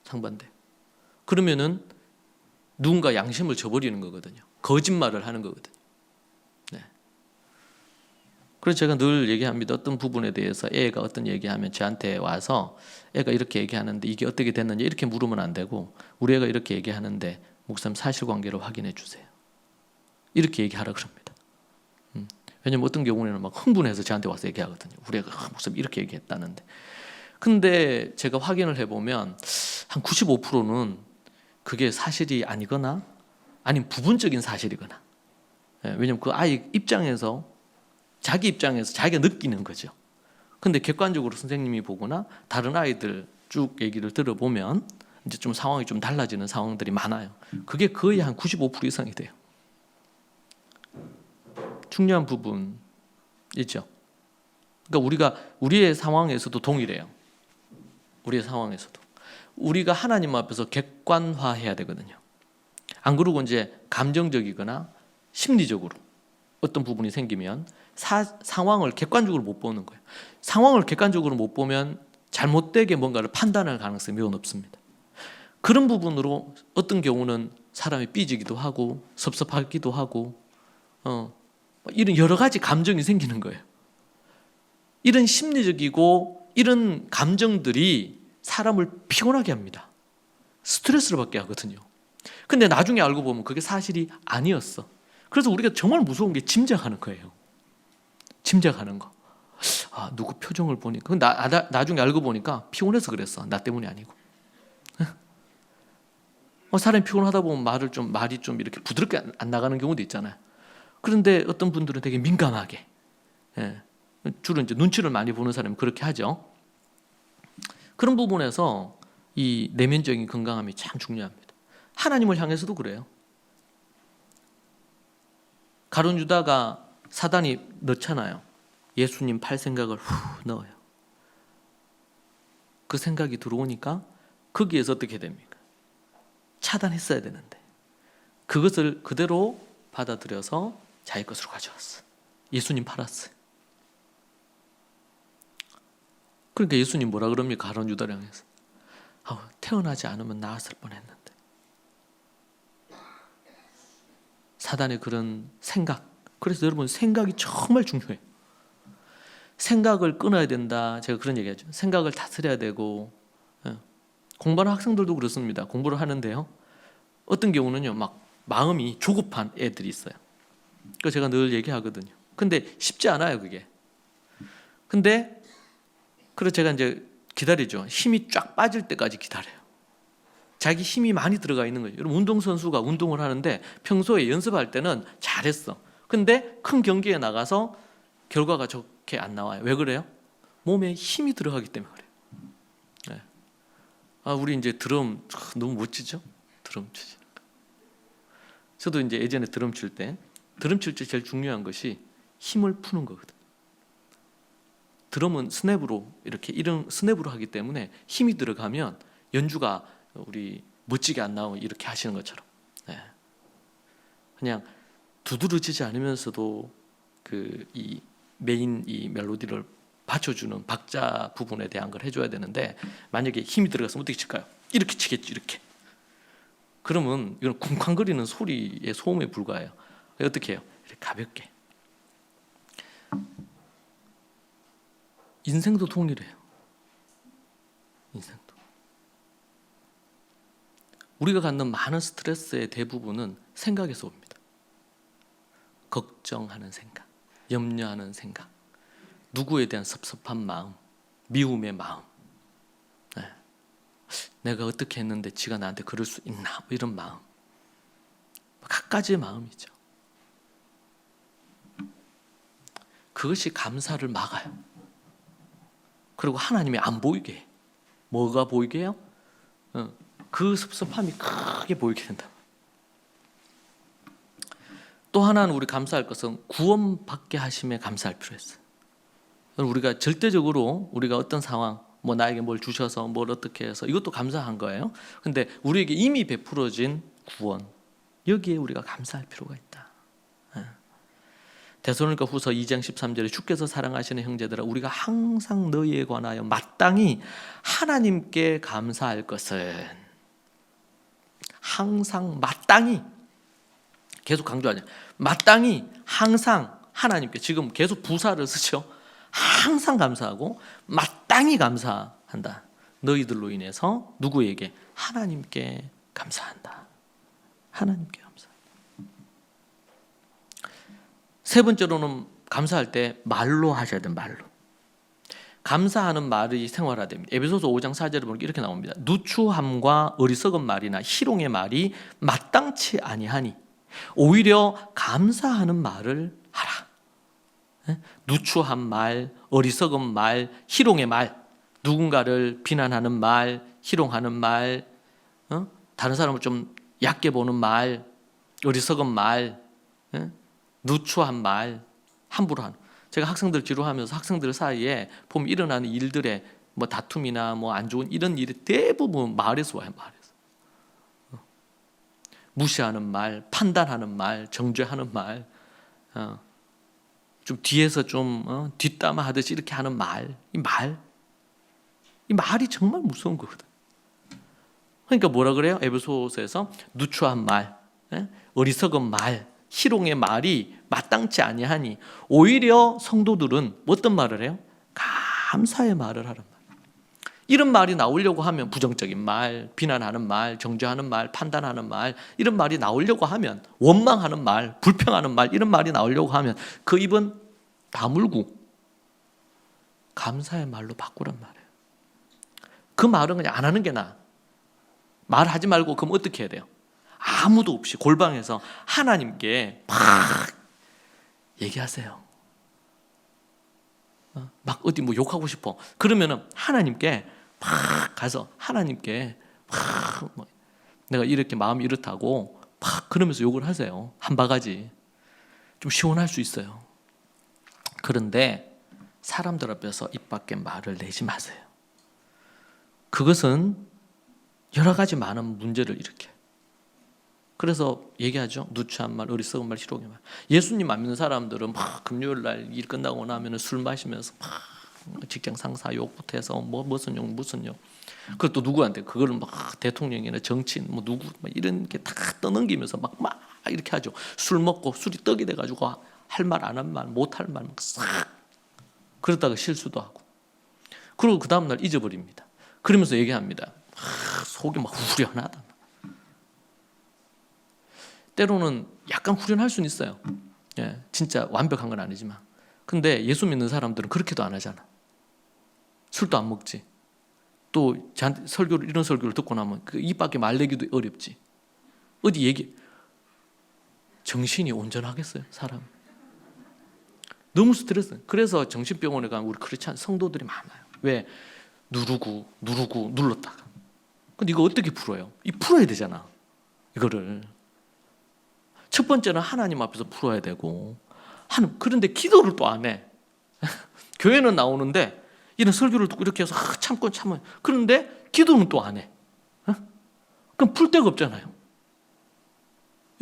Speaker 1: 상반돼. 그러면은 누군가 양심을 저버리는 거거든요. 거짓말을 하는 거거든요. 네. 그래서 제가 늘 얘기합니다. 어떤 부분에 대해서 애가 어떤 얘기하면 저한테 와서 애가 이렇게 얘기하는데 이게 어떻게 됐는지 이렇게 물으면 안 되고, 우리 애가 이렇게 얘기하는데 목사님 사실관계를 확인해 주세요. 이렇게 얘기하라 그럽니다. 왜냐면 어떤 경우에는 막 흥분해서 저한테 와서 얘기하거든요. 우리 애가 목사님 이렇게 얘기했다는데. 근데 제가 확인을 해보면 한 95%는 그게 사실이 아니거나 아니면 부분적인 사실이거나. 왜냐면 그 아이 입장에서, 자기 입장에서 자기가 느끼는 거죠. 근데 객관적으로 선생님이 보거나 다른 아이들 쭉 얘기를 들어보면 이제 좀 상황이 좀 달라지는 상황들이 많아요. 그게 거의 한 95% 이상이 돼요. 중요한 부분 있죠. 그러니까 우리의 상황에서도 동일해요. 우리의 상황에서도 우리가 하나님 앞에서 객관화해야 되거든요. 안 그러고 이제 감정적이거나 심리적으로 어떤 부분이 생기면 상황을 객관적으로 못 보는 거예요. 상황을 객관적으로 못 보면 잘못되게 뭔가를 판단할 가능성이 매우 높습니다. 그런 부분으로 어떤 경우는 사람이 삐지기도 하고 섭섭하기도 하고 이런 여러 가지 감정이 생기는 거예요. 이런 심리적이고 이런 감정들이 사람을 피곤하게 합니다. 스트레스를 받게 하거든요. 근데 나중에 알고 보면 그게 사실이 아니었어. 그래서 우리가 정말 무서운 게 짐작하는 거예요. 짐작하는 거. 누구 표정을 보니까 나중에 알고 보니까 피곤해서 그랬어. 나 때문이 아니고. 사람이 피곤하다 보면 말이 좀 이렇게 부드럽게 안 나가는 경우도 있잖아요. 그런데 어떤 분들은 되게 민감하게, 주로 이제 눈치를 많이 보는 사람이 그렇게 하죠. 그런 부분에서 이 내면적인 건강함이 참 중요합니다. 하나님을 향해서도 그래요. 가룟 유다가 사단이 넣잖아요. 예수님 팔 생각을 넣어요. 그 생각이 들어오니까 거기에서 어떻게 됩니까? 차단했어야 되는데 그것을 그대로 받아들여서 자기 것으로 가져왔어. 예수님 팔았어요. 그러니까 예수님 뭐라 그럽니까? 가룟 유다를 향해서 태어나지 않으면 나았을 뻔했는데. 사단의 그런 생각. 그래서 여러분 생각이 정말 중요해요. 생각을 끊어야 된다. 제가 그런 얘기하죠. 생각을 다스려야 되고. 공부하는 학생들도 그렇습니다. 공부를 하는데요. 어떤 경우는요, 막 마음이 조급한 애들이 있어요. 그거 제가 늘 얘기하거든요. 근데 쉽지 않아요, 그게. 근데 그래서 제가 이제 기다리죠. 힘이 쫙 빠질 때까지 기다려요. 자기 힘이 많이 들어가 있는 거예요. 여러분 운동선수가 운동을 하는데 평소에 연습할 때는 잘했어. 근데 큰 경기에 나가서 결과가 좋게 안 나와요. 왜 그래요? 몸에 힘이 들어가기 때문에 그래요. 우리 이제 드럼 너무 멋지죠? 드럼 치지. 저도 이제 예전에 드럼 칠 때 제일 중요한 것이 힘을 푸는 거거든. 드럼은 스냅으로 이런 스냅으로 하기 때문에 힘이 들어가면 연주가 우리 멋지게 안 나오고 이렇게 하시는 것처럼 그냥 두드러지지 않으면서도 이 메인 이 멜로디를 받쳐주는 박자 부분에 대한 걸 해줘야 되는데 만약에 힘이 들어가서 어떻게 칠까요? 이렇게 치겠죠. 이렇게. 그러면 이건 쿵쾅거리는 소리의 소음에 불과해요. 어떻게 해요? 이렇게 가볍게. 인생도 동일해요. 인생도. 우리가 갖는 많은 스트레스의 대부분은 생각에서 옵니다. 걱정하는 생각, 염려하는 생각, 누구에 대한 섭섭한 마음, 미움의 마음, 내가 어떻게 했는데 지가 나한테 그럴 수 있나 이런 마음, 갖가지의 마음이죠. 그것이 감사를 막아요. 그리고 하나님이 안 보이게 해. 뭐가 보이게 해요? 그 섭섭함이 크게 보이게 된다. 또 하나는 우리 감사할 것은 구원받게 하심에 감사할 필요가 있어요. 우리가 절대적으로 우리가 어떤 상황, 나에게 뭘 주셔서 뭘 어떻게 해서 이것도 감사한 거예요. 근데 우리에게 이미 베풀어진 구원, 여기에 우리가 감사할 필요가 있다. 데살로니가 후서 2장 13절에 주께서 사랑하시는 형제들아 우리가 항상 너희에 관하여 마땅히 하나님께 감사할 것은 항상 마땅히 계속 강조하냐. 마땅히 항상 하나님께 지금 계속 부사를 쓰죠. 항상 감사하고 마땅히 감사한다. 너희들로 인해서 누구에게? 하나님께 감사한다. 하나님께 감사한다. 세 번째로는 감사할 때 말로 하셔야 돼요. 말로. 감사하는 말이 생활화됩니다. 에베소서 5장 4절에 보면 이렇게 나옵니다. 누추함과 어리석은 말이나 희롱의 말이 마땅치 아니하니 오히려 감사하는 말을 하라. 누추한 말, 어리석은 말, 희롱의 말, 누군가를 비난하는 말, 희롱하는 말, 다른 사람을 좀 얕게 보는 말, 어리석은 말, 누추한 말, 함부로 하는. 제가 학생들 지도하면서 학생들 사이에 보면 일어나는 일들의 뭐 다툼이나 뭐 안 좋은 이런 일이 대부분 말에서 와요. 말에서. 무시하는 말, 판단하는 말, 정죄하는 말, 좀 뒤에서 좀 뒷담화 하듯이 이렇게 하는 말, 이 말이 정말 무서운 거거든. 그러니까 뭐라 그래요? 에베소서에서 누추한 말, 어리석은 말, 희롱의 말이 마땅치 아니하니 오히려 성도들은 어떤 말을 해요? 감사의 말을 하란 말. 이런 말이 나오려고 하면 부정적인 말, 비난하는 말, 정죄하는 말, 판단하는 말 이런 말이 나오려고 하면 원망하는 말, 불평하는 말 이런 말이 나오려고 하면 그 입은 다물고 감사의 말로 바꾸란 말이에요. 그 말은 그냥 안 하는 게 나아. 말하지 말고 그럼 어떻게 해야 돼요? 아무도 없이 골방에서 하나님께 막 얘기하세요. 막 어디 뭐 욕하고 싶어. 그러면은 하나님께 막 가서 하나님께 막 내가 이렇게 마음이 이렇다고 막 그러면서 욕을 하세요. 한 바가지. 좀 시원할 수 있어요. 그런데 사람들 앞에서 입 밖에 말을 내지 마세요. 그것은 여러 가지 많은 문제를 일으켜요. 그래서 얘기하죠. 누추한 말, 어리석은 말, 희롱의 말. 예수님 안 믿는 사람들은 막 금요일 날 일 끝나고 나면 술 마시면서 막 직장 상사 욕부터 해서 뭐 무슨 욕 무슨 욕. 그것도 누구한테 그거를 막 대통령이나 정치인 뭐 누구 막 이런 게 다 떠넘기면서 막 이렇게 하죠. 술 먹고 술이 떡이 돼가지고 할 말 안 한 말 못할 말 막 싹 그러다가 실수도 하고. 그리고 그 다음 날 잊어버립니다. 그러면서 얘기합니다. 속이 막 후련하다. 때로는 약간 후련할 수는 있어요. 예, 진짜 완벽한 건 아니지만. 근데 예수 믿는 사람들은 그렇게도 안 하잖아. 술도 안 먹지. 또 설교를 이런 설교를 듣고 나면 그 입 밖에 말 내기도 어렵지. 어디 얘기 정신이 온전하겠어요, 사람. 너무 스트레스. 그래서 정신병원에 가면 우리 크리스찬 성도들이 많아요. 왜? 누르고 눌렀다가. 근데 이거 어떻게 풀어요? 이 풀어야 되잖아. 이거를. 첫 번째는 하나님 앞에서 풀어야 되고, 그런데 기도를 또 안 해. 교회는 나오는데 이런 설교를 듣고 이렇게 해서 참고 참아요. 그런데 기도는 또 안 해. 그럼 풀 데가 없잖아요.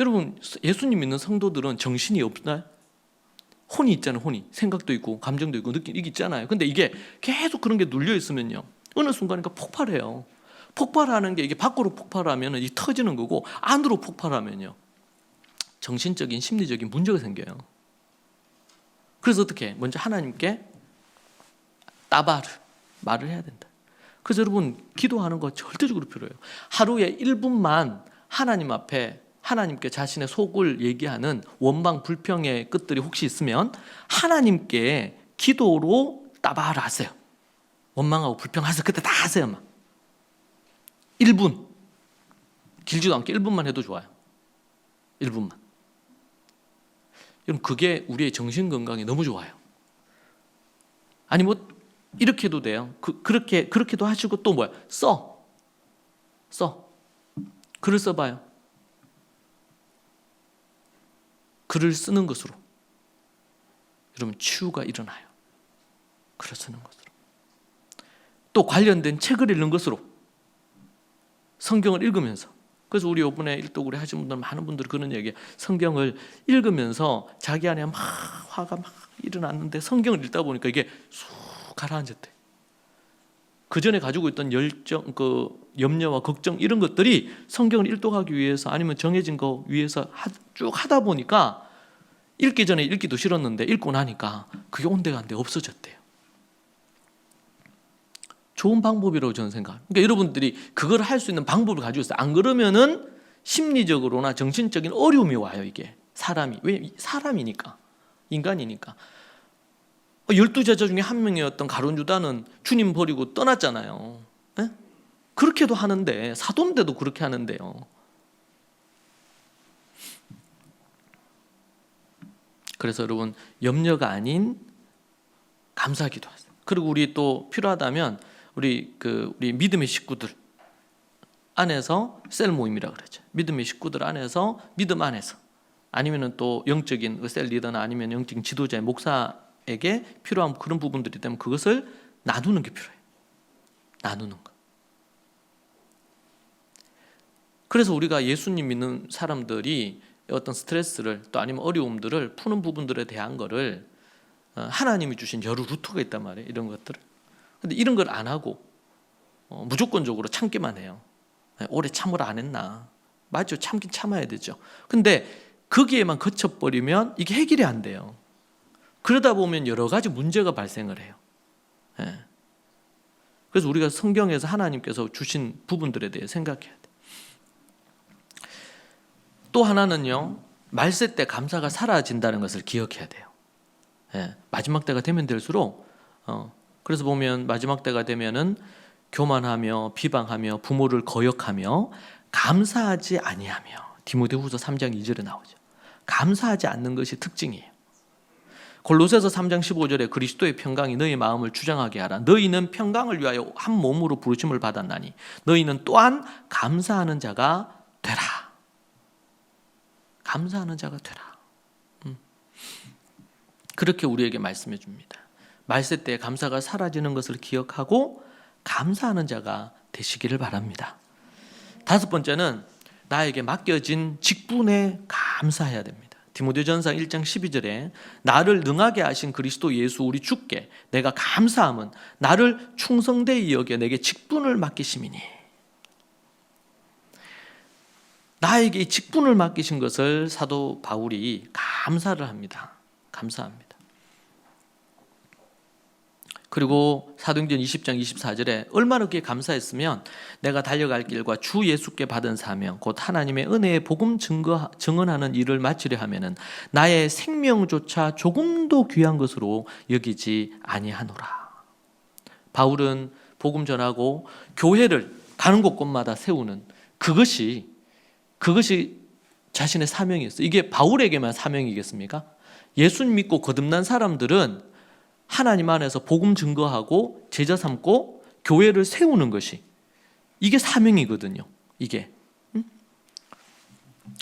Speaker 1: 여러분, 예수님 믿는 성도들은 정신이 없나요? 혼이 있잖아요. 혼이. 생각도 있고 감정도 있고 느낌 이게 있잖아요. 근데 이게 계속 그런 게 눌려 있으면요, 어느 순간이니까 폭발해요. 폭발하는 게 이게 밖으로 폭발하면 이 터지는 거고, 안으로 폭발하면요 정신적인 심리적인 문제가 생겨요. 그래서 어떻게 해? 먼저 하나님께 따바르 말을 해야 된다. 그래서 여러분 기도하는 거 절대적으로 필요해요. 하루에 1분만 하나님 앞에 하나님께 자신의 속을 얘기하는 원망 불평의 끝들이 혹시 있으면 하나님께 기도로 따바르 하세요. 원망하고 불평하세요. 그때 다 하세요. 막 1분 길지도 않게 1분만 해도 좋아요. 1분만. 여러분 그게 우리의 정신 건강에 너무 좋아요. 아니 뭐 이렇게 해도 돼요. 그렇게도 하시고 또 뭐야? 써. 글을 써봐요. 글을 쓰는 것으로 여러분 치유가 일어나요. 글을 쓰는 것으로. 또 관련된 책을 읽는 것으로 성경을 읽으면서. 그래서 우리 이번에 일독으로 하신 분들 많은 분들이 그런 얘기예요. 성경을 읽으면서 자기 안에 막 화가 막 일어났는데 성경을 읽다 보니까 이게 쑥 가라앉았대. 그 전에 가지고 있던 열정, 그 염려와 걱정 이런 것들이 성경을 일독하기 위해서 아니면 정해진 거 위해서 쭉 하다 보니까 읽기 전에 읽기도 싫었는데 읽고 나니까 그게 온데간데 없어졌대요. 좋은 방법이라고 저는 생각합니다. 그러니까 여러분들이 그걸 할 수 있는 방법을 가지고 있어요. 안 그러면은 심리적으로나 정신적인 어려움이 와요. 이게 사람이. 왜? 사람이니까. 인간이니까. 12제자 중에 한 명이었던 가룟 유다는 주님 버리고 떠났잖아요. 네? 그렇게도 하는데, 사도인데도 그렇게 하는데요. 그래서 여러분 염려가 아닌 감사기도 하세요. 그리고 우리 또 필요하다면 우리 믿음의 식구들 안에서 셀 모임이라 그러죠. 믿음의 식구들 안에서 믿음 안에서 아니면은 또 영적인 셀 리더나 아니면 영적인 지도자의 목사에게 필요한 그런 부분들이 때문에 그것을 나누는 게 필요해요. 나누는 거. 그래서 우리가 예수님 믿는 사람들이 어떤 스트레스를 또 아니면 어려움들을 푸는 부분들에 대한 거를 하나님이 주신 여러 루트가 있단 말이에요. 이런 것들을. 근데 이런 걸 안 하고 무조건적으로 참기만 해요. 오래 참으라 안 했나? 맞죠. 참긴 참아야 되죠. 근데 거기에만 거쳐버리면 이게 해결이 안 돼요. 그러다 보면 여러 가지 문제가 발생을 해요. 그래서 우리가 성경에서 하나님께서 주신 부분들에 대해 생각해야 돼요. 또 하나는요, 말세 때 감사가 사라진다는 것을 기억해야 돼요. 마지막 때가 되면 될수록 그래서 보면 마지막 때가 되면은 교만하며 비방하며 부모를 거역하며 감사하지 아니하며 디모데후서 3장 2절에 나오죠. 감사하지 않는 것이 특징이에요. 골로새서 3장 15절에 그리스도의 평강이 너희 마음을 주장하게 하라. 너희는 평강을 위하여 한 몸으로 부르심을 받았나니 너희는 또한 감사하는 자가 되라. 감사하는 자가 되라. 그렇게 우리에게 말씀해 줍니다. 말세 때 감사가 사라지는 것을 기억하고 감사하는 자가 되시기를 바랍니다. 다섯 번째는 나에게 맡겨진 직분에 감사해야 됩니다. 디모데전서 1장 12절에 나를 능하게 하신 그리스도 예수 우리 주께 내가 감사함은 나를 충성되이 여겨 내게 직분을 맡기심이니. 나에게 이 직분을 맡기신 것을 사도 바울이 감사를 합니다. 감사합니다. 그리고 사도행전 20장 24절에 얼마나 그게 감사했으면 내가 달려갈 길과 주 예수께 받은 사명 곧 하나님의 은혜의 복음 증언하는 일을 마치려 하면은 나의 생명조차 조금도 귀한 것으로 여기지 아니하노라. 바울은 복음 전하고 교회를 가는 곳곳마다 세우는 그것이 자신의 사명이었어요. 이게 바울에게만 사명이겠습니까? 예수 믿고 거듭난 사람들은 하나님 안에서 복음 증거하고 제자 삼고 교회를 세우는 것이 이게 사명이거든요. 이게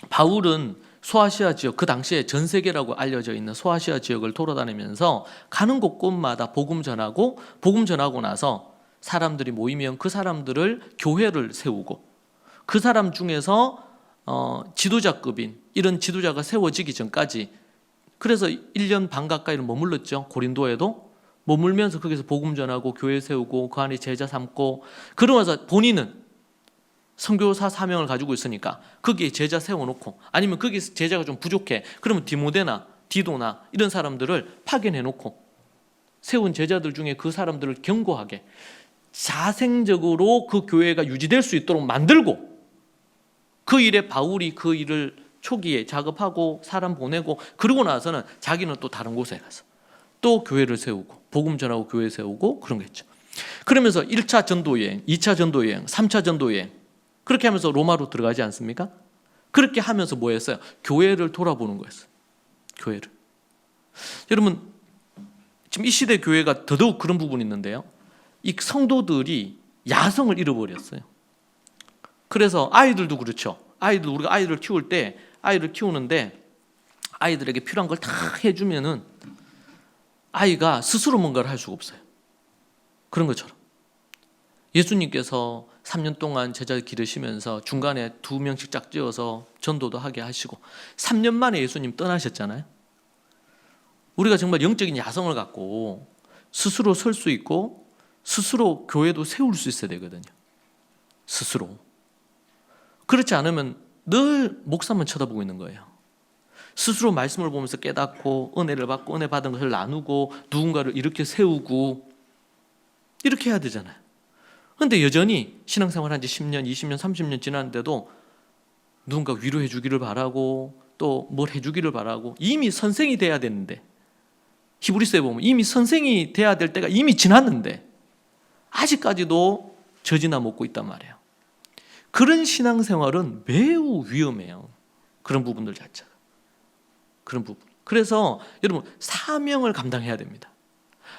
Speaker 1: 바울은 소아시아 지역, 그 당시에 전 세계라고 알려져 있는 소아시아 지역을 돌아다니면서 가는 곳곳마다 복음 전하고 나서 사람들이 모이면 그 사람들을 교회를 세우고 그 사람 중에서 지도자급인 이런 지도자가 세워지기 전까지 그래서 1년 반 가까이를 머물렀죠. 고린도에도 머물면서 거기서 복음 전하고 교회 세우고 그 안에 제자 삼고 그러면서 본인은 선교사 사명을 가지고 있으니까 거기에 제자 세워놓고 아니면 거기서 제자가 좀 부족해 그러면 디모데나 디도나 이런 사람들을 파견해놓고 세운 제자들 중에 그 사람들을 견고하게 자생적으로 그 교회가 유지될 수 있도록 만들고 그 일에 바울이 그 일을 초기에 작업하고 사람 보내고 그러고 나서는 자기는 또 다른 곳에 가서 또 교회를 세우고 복음 전하고 교회 세우고 그런 거 있죠. 그러면서 1차 전도여행, 2차 전도여행, 3차 전도여행 그렇게 하면서 로마로 들어가지 않습니까? 그렇게 하면서 뭐 했어요? 교회를 돌아보는 거였어요. 교회를. 여러분 지금 이 시대 교회가 더더욱 그런 부분이 있는데요. 이 성도들이 야성을 잃어버렸어요. 그래서 아이들도 그렇죠. 우리가 아이를 키울 때 아이를 키우는데 아이들에게 필요한 걸 다 해주면은 아이가 스스로 뭔가를 할 수가 없어요. 그런 것처럼 예수님께서 3년 동안 제자를 기르시면서 중간에 2명씩 짝지어서 전도도 하게 하시고 3년 만에 예수님 떠나셨잖아요. 우리가 정말 영적인 야성을 갖고 스스로 설 수 있고 스스로 교회도 세울 수 있어야 되거든요. 스스로. 그렇지 않으면 늘 목사만 쳐다보고 있는 거예요. 스스로 말씀을 보면서 깨닫고 은혜를 받고 은혜 받은 것을 나누고 누군가를 이렇게 세우고 이렇게 해야 되잖아요. 그런데 여전히 신앙생활 한 지 10년, 20년, 30년 지났는데도 누군가 위로해 주기를 바라고 또 뭘 해주기를 바라고 이미 선생이 돼야 되는데 히브리서에 보면 이미 선생이 돼야 될 때가 이미 지났는데 아직까지도 젖이나 먹고 있단 말이에요. 그런 신앙생활은 매우 위험해요. 그런 부분들 자체가. 그런 부분. 그래서 여러분 사명을 감당해야 됩니다.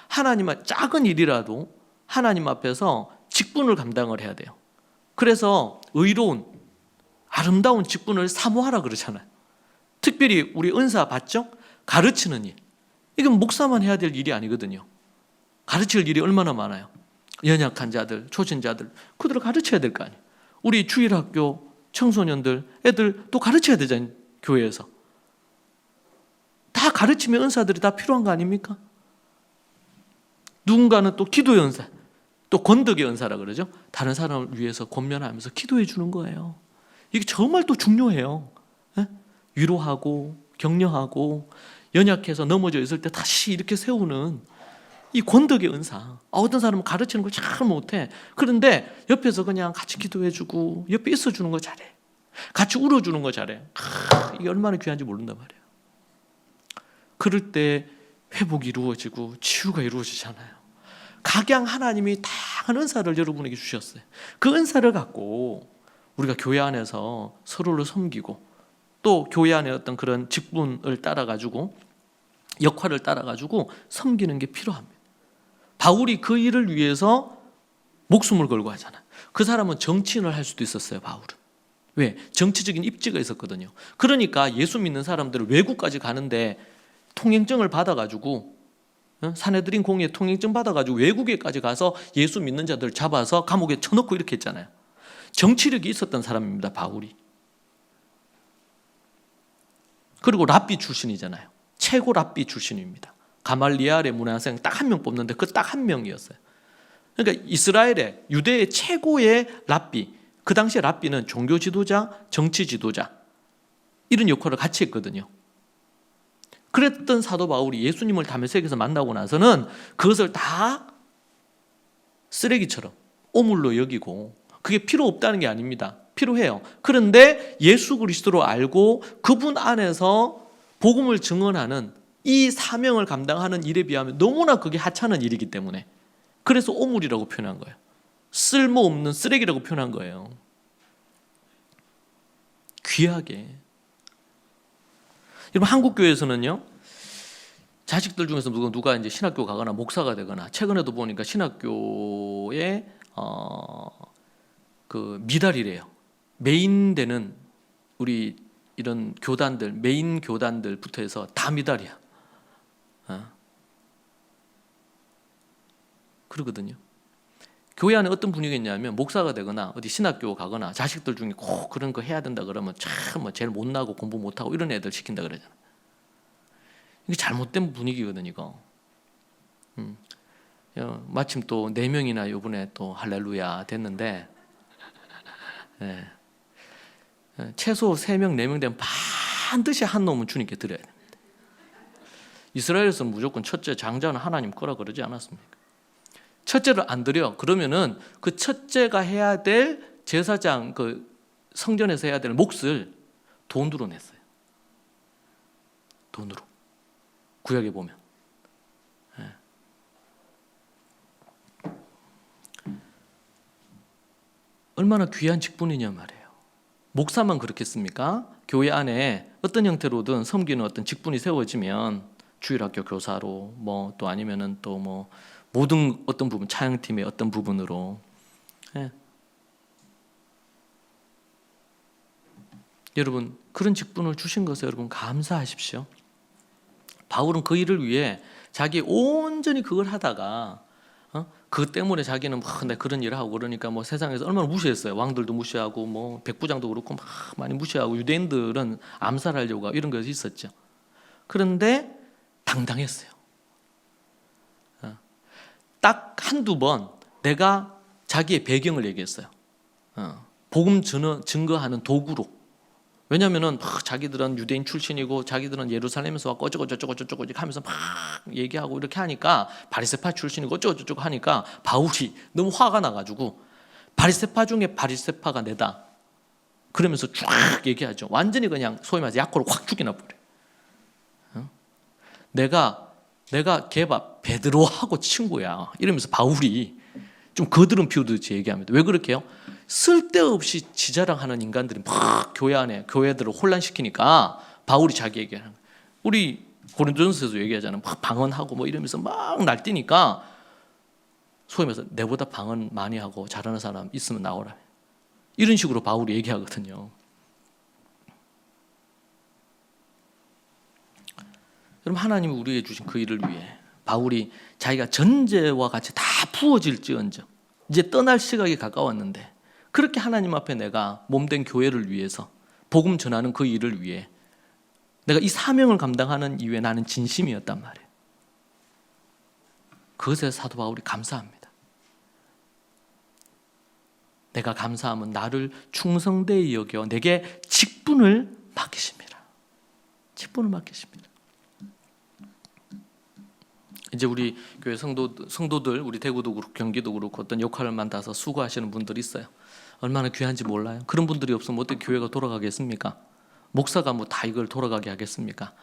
Speaker 1: 하나님의 작은 일이라도 하나님 앞에서 직분을 감당을 해야 돼요. 그래서 의로운 아름다운 직분을 사모하라 그러잖아요. 특별히 우리 은사 받죠? 가르치는 일. 이건 목사만 해야 될 일이 아니거든요. 가르칠 일이 얼마나 많아요. 연약한 자들, 초신자들, 그들을 가르쳐야 될 거 아니에요. 우리 주일학교 청소년들, 애들 또 가르쳐야 되잖아요. 교회에서. 다 가르치면 은사들이 다 필요한 거 아닙니까? 누군가는 또 기도의 은사, 또 권덕의 은사라 그러죠. 다른 사람을 위해서 권면하면서 기도해 주는 거예요. 이게 정말 또 중요해요. 예? 위로하고 격려하고 연약해서 넘어져 있을 때 다시 이렇게 세우는 이 권덕의 은사. 어떤 사람은 가르치는 걸 잘 못해. 그런데 옆에서 그냥 같이 기도해 주고 옆에 있어 주는 거 잘해. 같이 울어주는 거 잘해. 이게 얼마나 귀한지 모른단 말이에요. 그럴 때 회복이 이루어지고 치유가 이루어지잖아요. 각양 하나님이 다양한 은사를 여러분에게 주셨어요. 그 은사를 갖고 우리가 교회 안에서 서로를 섬기고 또 교회 안에 어떤 그런 직분을 따라가지고 역할을 따라가지고 섬기는 게 필요합니다. 바울이 그 일을 위해서 목숨을 걸고 하잖아요. 그 사람은 정치인을 할 수도 있었어요. 바울은. 왜? 정치적인 입지가 있었거든요. 그러니까 예수 믿는 사람들을 외국까지 가는데 통행증을 받아가지고 사내들인 공예 통행증 받아가지고 외국에까지 가서 예수 믿는 자들 잡아서 감옥에 쳐넣고 이렇게 했잖아요. 정치력이 있었던 사람입니다. 바울이. 그리고 랍비 출신이잖아요. 최고 랍비 출신입니다. 가말리알의 문화생 딱 한 명 뽑는데 그 딱 한 명이었어요. 그러니까 이스라엘의 유대의 최고의 랍비, 그 당시에 랍비는 종교 지도자, 정치 지도자 이런 역할을 같이 했거든요. 그랬던 사도 바울이 예수님을 다메섹에서 만나고 나서는 그것을 다 쓰레기처럼 오물로 여기고 그게 필요 없다는 게 아닙니다. 필요해요. 그런데 예수 그리스도로 알고 그분 안에서 복음을 증언하는 이 사명을 감당하는 일에 비하면 너무나 그게 하찮은 일이기 때문에 그래서 오물이라고 표현한 거예요. 쓸모없는 쓰레기라고 표현한 거예요. 귀하게. 여러분 한국 교회에서는요. 자식들 중에서 누가 이제 신학교 가거나 목사가 되거나 최근에도 보니까 신학교에 그 미달이래요. 메인 되는 우리 이런 교단들, 메인 교단들부터 해서 다 미달이야. 그러거든요. 교회 안에 어떤 분위기가 있냐면 목사가 되거나 어디 신학교 가거나 자식들 중에 꼭 그런 거 해야 된다 그러면 참 뭐 제일 못나고 공부 못하고 이런 애들 시킨다 그러잖아요. 이게 잘못된 분위기거든요. 이거. 마침 또 4명이나 이번에 또 할렐루야 됐는데 네. 최소 3명, 4명 되면 반드시 한 놈은 주님께 드려야 됩니다. 이스라엘에서는 무조건 첫째 장자는 하나님 거라 그러지 않았습니까? 첫째를 안 드려. 그러면은 그 첫째가 해야 될 제사장 그 성전에서 해야 될 몫을 돈으로 냈어요. 돈으로. 구약에 보면. 얼마나 귀한 직분이냐 말이에요. 목사만 그렇겠습니까? 교회 안에 어떤 형태로든 섬기는 어떤 직분이 세워지면 주일학교 교사로 뭐 또 아니면은 또 뭐 모든 어떤 부분 찬양팀의 어떤 부분으로 여러분 그런 직분을 주신 것에 여러분 감사하십시오. 바울은 그 일을 위해 자기 온전히 그걸 하다가 그것 때문에 자기는 막 그런 일을 하고 그러니까 뭐 세상에서 얼마나 무시했어요. 왕들도 무시하고 뭐 백부장도 그렇고 막 많이 무시하고 유대인들은 암살하려고 하고 이런 것이 있었죠. 그런데 당당했어요. 딱 한두 번 내가 자기의 배경을 얘기했어요. 복음 증거하는 도구로. 왜냐하면은 자기들은 유대인 출신이고 자기들은 예루살렘에서 왔고 어쩌고 하면서 막 얘기하고 이렇게 하니까 바리새파 출신이고 어쩌고 하니까 바울이 너무 화가 나가지고 바리새파 중에 바리새파가 내다 그러면서 쫙 얘기하죠. 완전히 그냥 소위 말해서 약호를 확 죽이나 버려요. 내가 걔봐 베드로하고 친구야 이러면서 바울이 좀 거드름 피우듯이 얘기합니다. 왜 그렇게 해요? 쓸데없이 지자랑하는 인간들이 막 교회 안에 교회들을 혼란시키니까 바울이 자기 얘기하는 거예요. 우리 고린도전서에서 얘기하잖아요. 막 방언하고 뭐 이러면서 막 날뛰니까 소위 말해서 내보다 방언 많이 하고 잘하는 사람 있으면 나오라. 이런 식으로 바울이 얘기하거든요. 여러분, 하나님이 우리에게 주신 그 일을 위해 바울이 자기가 전제와 같이 다 부어질지언정 이제 떠날 시각이 가까웠는데 그렇게 하나님 앞에 내가 몸된 교회를 위해서 복음 전하는 그 일을 위해 내가 이 사명을 감당하는 이유에 나는 진심이었단 말이에요. 그것에 사도 바울이 감사합니다. 내가 감사함은 나를 충성되이 여겨 내게 직분을 맡기십니다. 직분을 맡기십니다. 이제 우리 교회 성도들, 우리 대구도 그렇고 경기도 그렇고 어떤 역할을 맡아서 수고하시는 분들이 있어요. 얼마나 귀한지 몰라요. 그런 분들이 없으면 어떻게 교회가 돌아가겠습니까? 목사가 뭐 다 이걸 돌아가게 하겠습니까?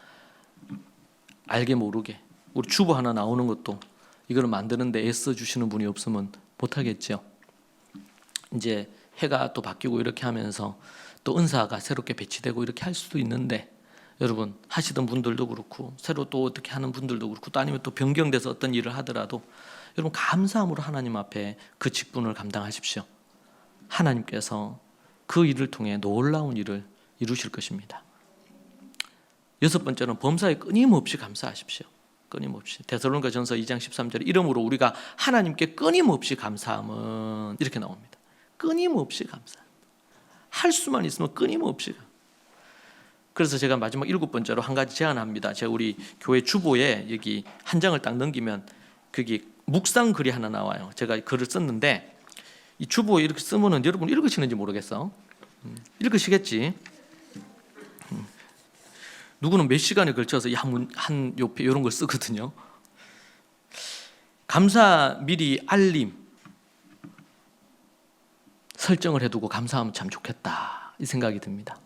Speaker 1: 알게 모르게 우리 주보 하나 나오는 것도 이걸 만드는데 애써 주시는 분이 없으면 못하겠죠. 이제 해가 또 바뀌고 이렇게 하면서 또 은사가 새롭게 배치되고 이렇게 할 수도 있는데, 여러분 하시던 분들도 그렇고 새로 또 어떻게 하는 분들도 그렇고 또 아니면 또 변경돼서 어떤 일을 하더라도 여러분 감사함으로 하나님 앞에 그 직분을 감당하십시오. 하나님께서 그 일을 통해 놀라운 일을 이루실 것입니다. 여섯 번째는 범사에 끊임없이 감사하십시오. 끊임없이. 데살로니가전서 2장 13절에 이러므로 우리가 하나님께 끊임없이 감사함은 이렇게 나옵니다. 끊임없이 감사. 할 수만 있으면 끊임없이. 그래서 제가 마지막 일곱 번째로 한 가지 제안합니다. 제가 우리 교회 주보에 여기 한 장을 딱 넘기면 거기 묵상 글이 하나 나와요. 제가 글을 썼는데 이 주보에 이렇게 쓰면은 여러분 읽으시는지 모르겠어. 읽으시겠지. 누구는 몇 시간에 걸쳐서 한 옆에 이런 걸 쓰거든요. 감사 미리 알림 설정을 해두고 감사하면 참 좋겠다 이 생각이 듭니다.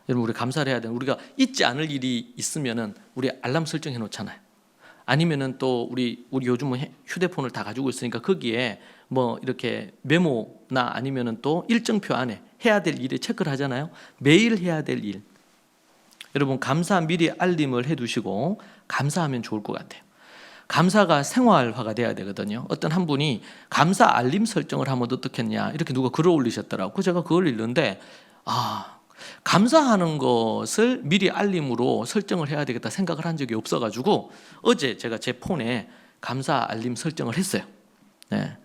Speaker 1: 여러분 우리 감사를 해야 되는, 우리가 잊지 않을 일이 있으면은 우리 알람 설정해 놓잖아요. 아니면은 또 우리 요즘은 휴대폰을 다 가지고 있으니까 거기에 뭐 이렇게 메모나 아니면은 또 일정표 안에 해야 될 일에 체크를 하잖아요. 매일 해야 될 일. 여러분 감사 미리 알림을 해두시고 감사하면 좋을 것 같아요. 감사가 생활화가 돼야 되거든요. 어떤 한 분이 감사 알림 설정을 하면 어떻겠냐 이렇게 누가 글을 올리셨더라고요. 제가 그걸 읽는데 감사하는 것을 미리 알림으로 설정을 해야 되겠다 생각을 한 적이 없어가지고 어제 제가 제 폰에 감사 알림 설정을 했어요. 네.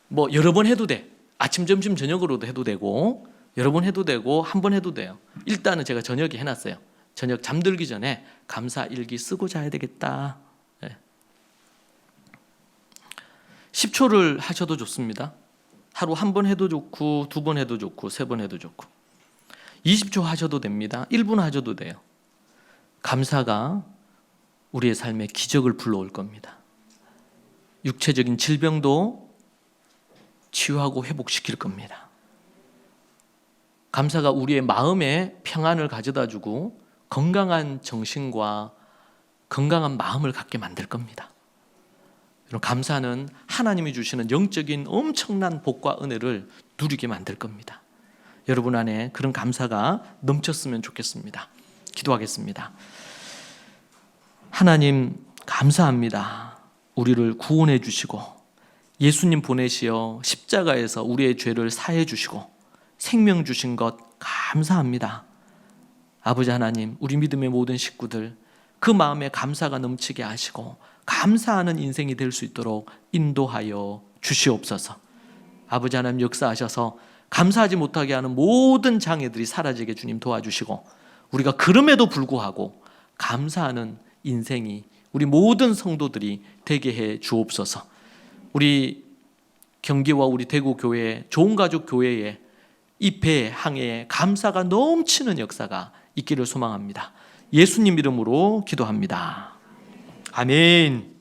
Speaker 1: 뭐 여러 번 해도 돼. 아침, 점심, 저녁으로도 해도 되고 여러 번 해도 되고 한 번 해도 돼요. 일단은 제가 저녁에 해놨어요. 저녁 잠들기 전에 감사 일기 쓰고 자야 되겠다. 네. 10초를 하셔도 좋습니다. 하루 한 번 해도 좋고 두 번 해도 좋고 세 번 해도 좋고 20초 하셔도 됩니다. 1분 하셔도 돼요. 감사가 우리의 삶에 기적을 불러올 겁니다. 육체적인 질병도 치유하고 회복시킬 겁니다. 감사가 우리의 마음에 평안을 가져다주고 건강한 정신과 건강한 마음을 갖게 만들 겁니다. 감사는 하나님이 주시는 영적인 엄청난 복과 은혜를 누리게 만들 겁니다. 여러분 안에 그런 감사가 넘쳤으면 좋겠습니다. 기도하겠습니다. 하나님 감사합니다. 우리를 구원해 주시고 예수님 보내시어 십자가에서 우리의 죄를 사해 주시고 생명 주신 것 감사합니다. 아버지 하나님, 우리 믿음의 모든 식구들 그 마음에 감사가 넘치게 하시고 감사하는 인생이 될 수 있도록 인도하여 주시옵소서. 아버지 하나님 역사하셔서 감사하지 못하게 하는 모든 장애들이 사라지게 주님 도와주시고 우리가 그럼에도 불구하고 감사하는 인생이 우리 모든 성도들이 되게 해 주옵소서. 우리 경기와 우리 대구 교회 좋은 가족 교회에 이 배 항해에 감사가 넘치는 역사가 있기를 소망합니다. 예수님 이름으로 기도합니다. 아멘.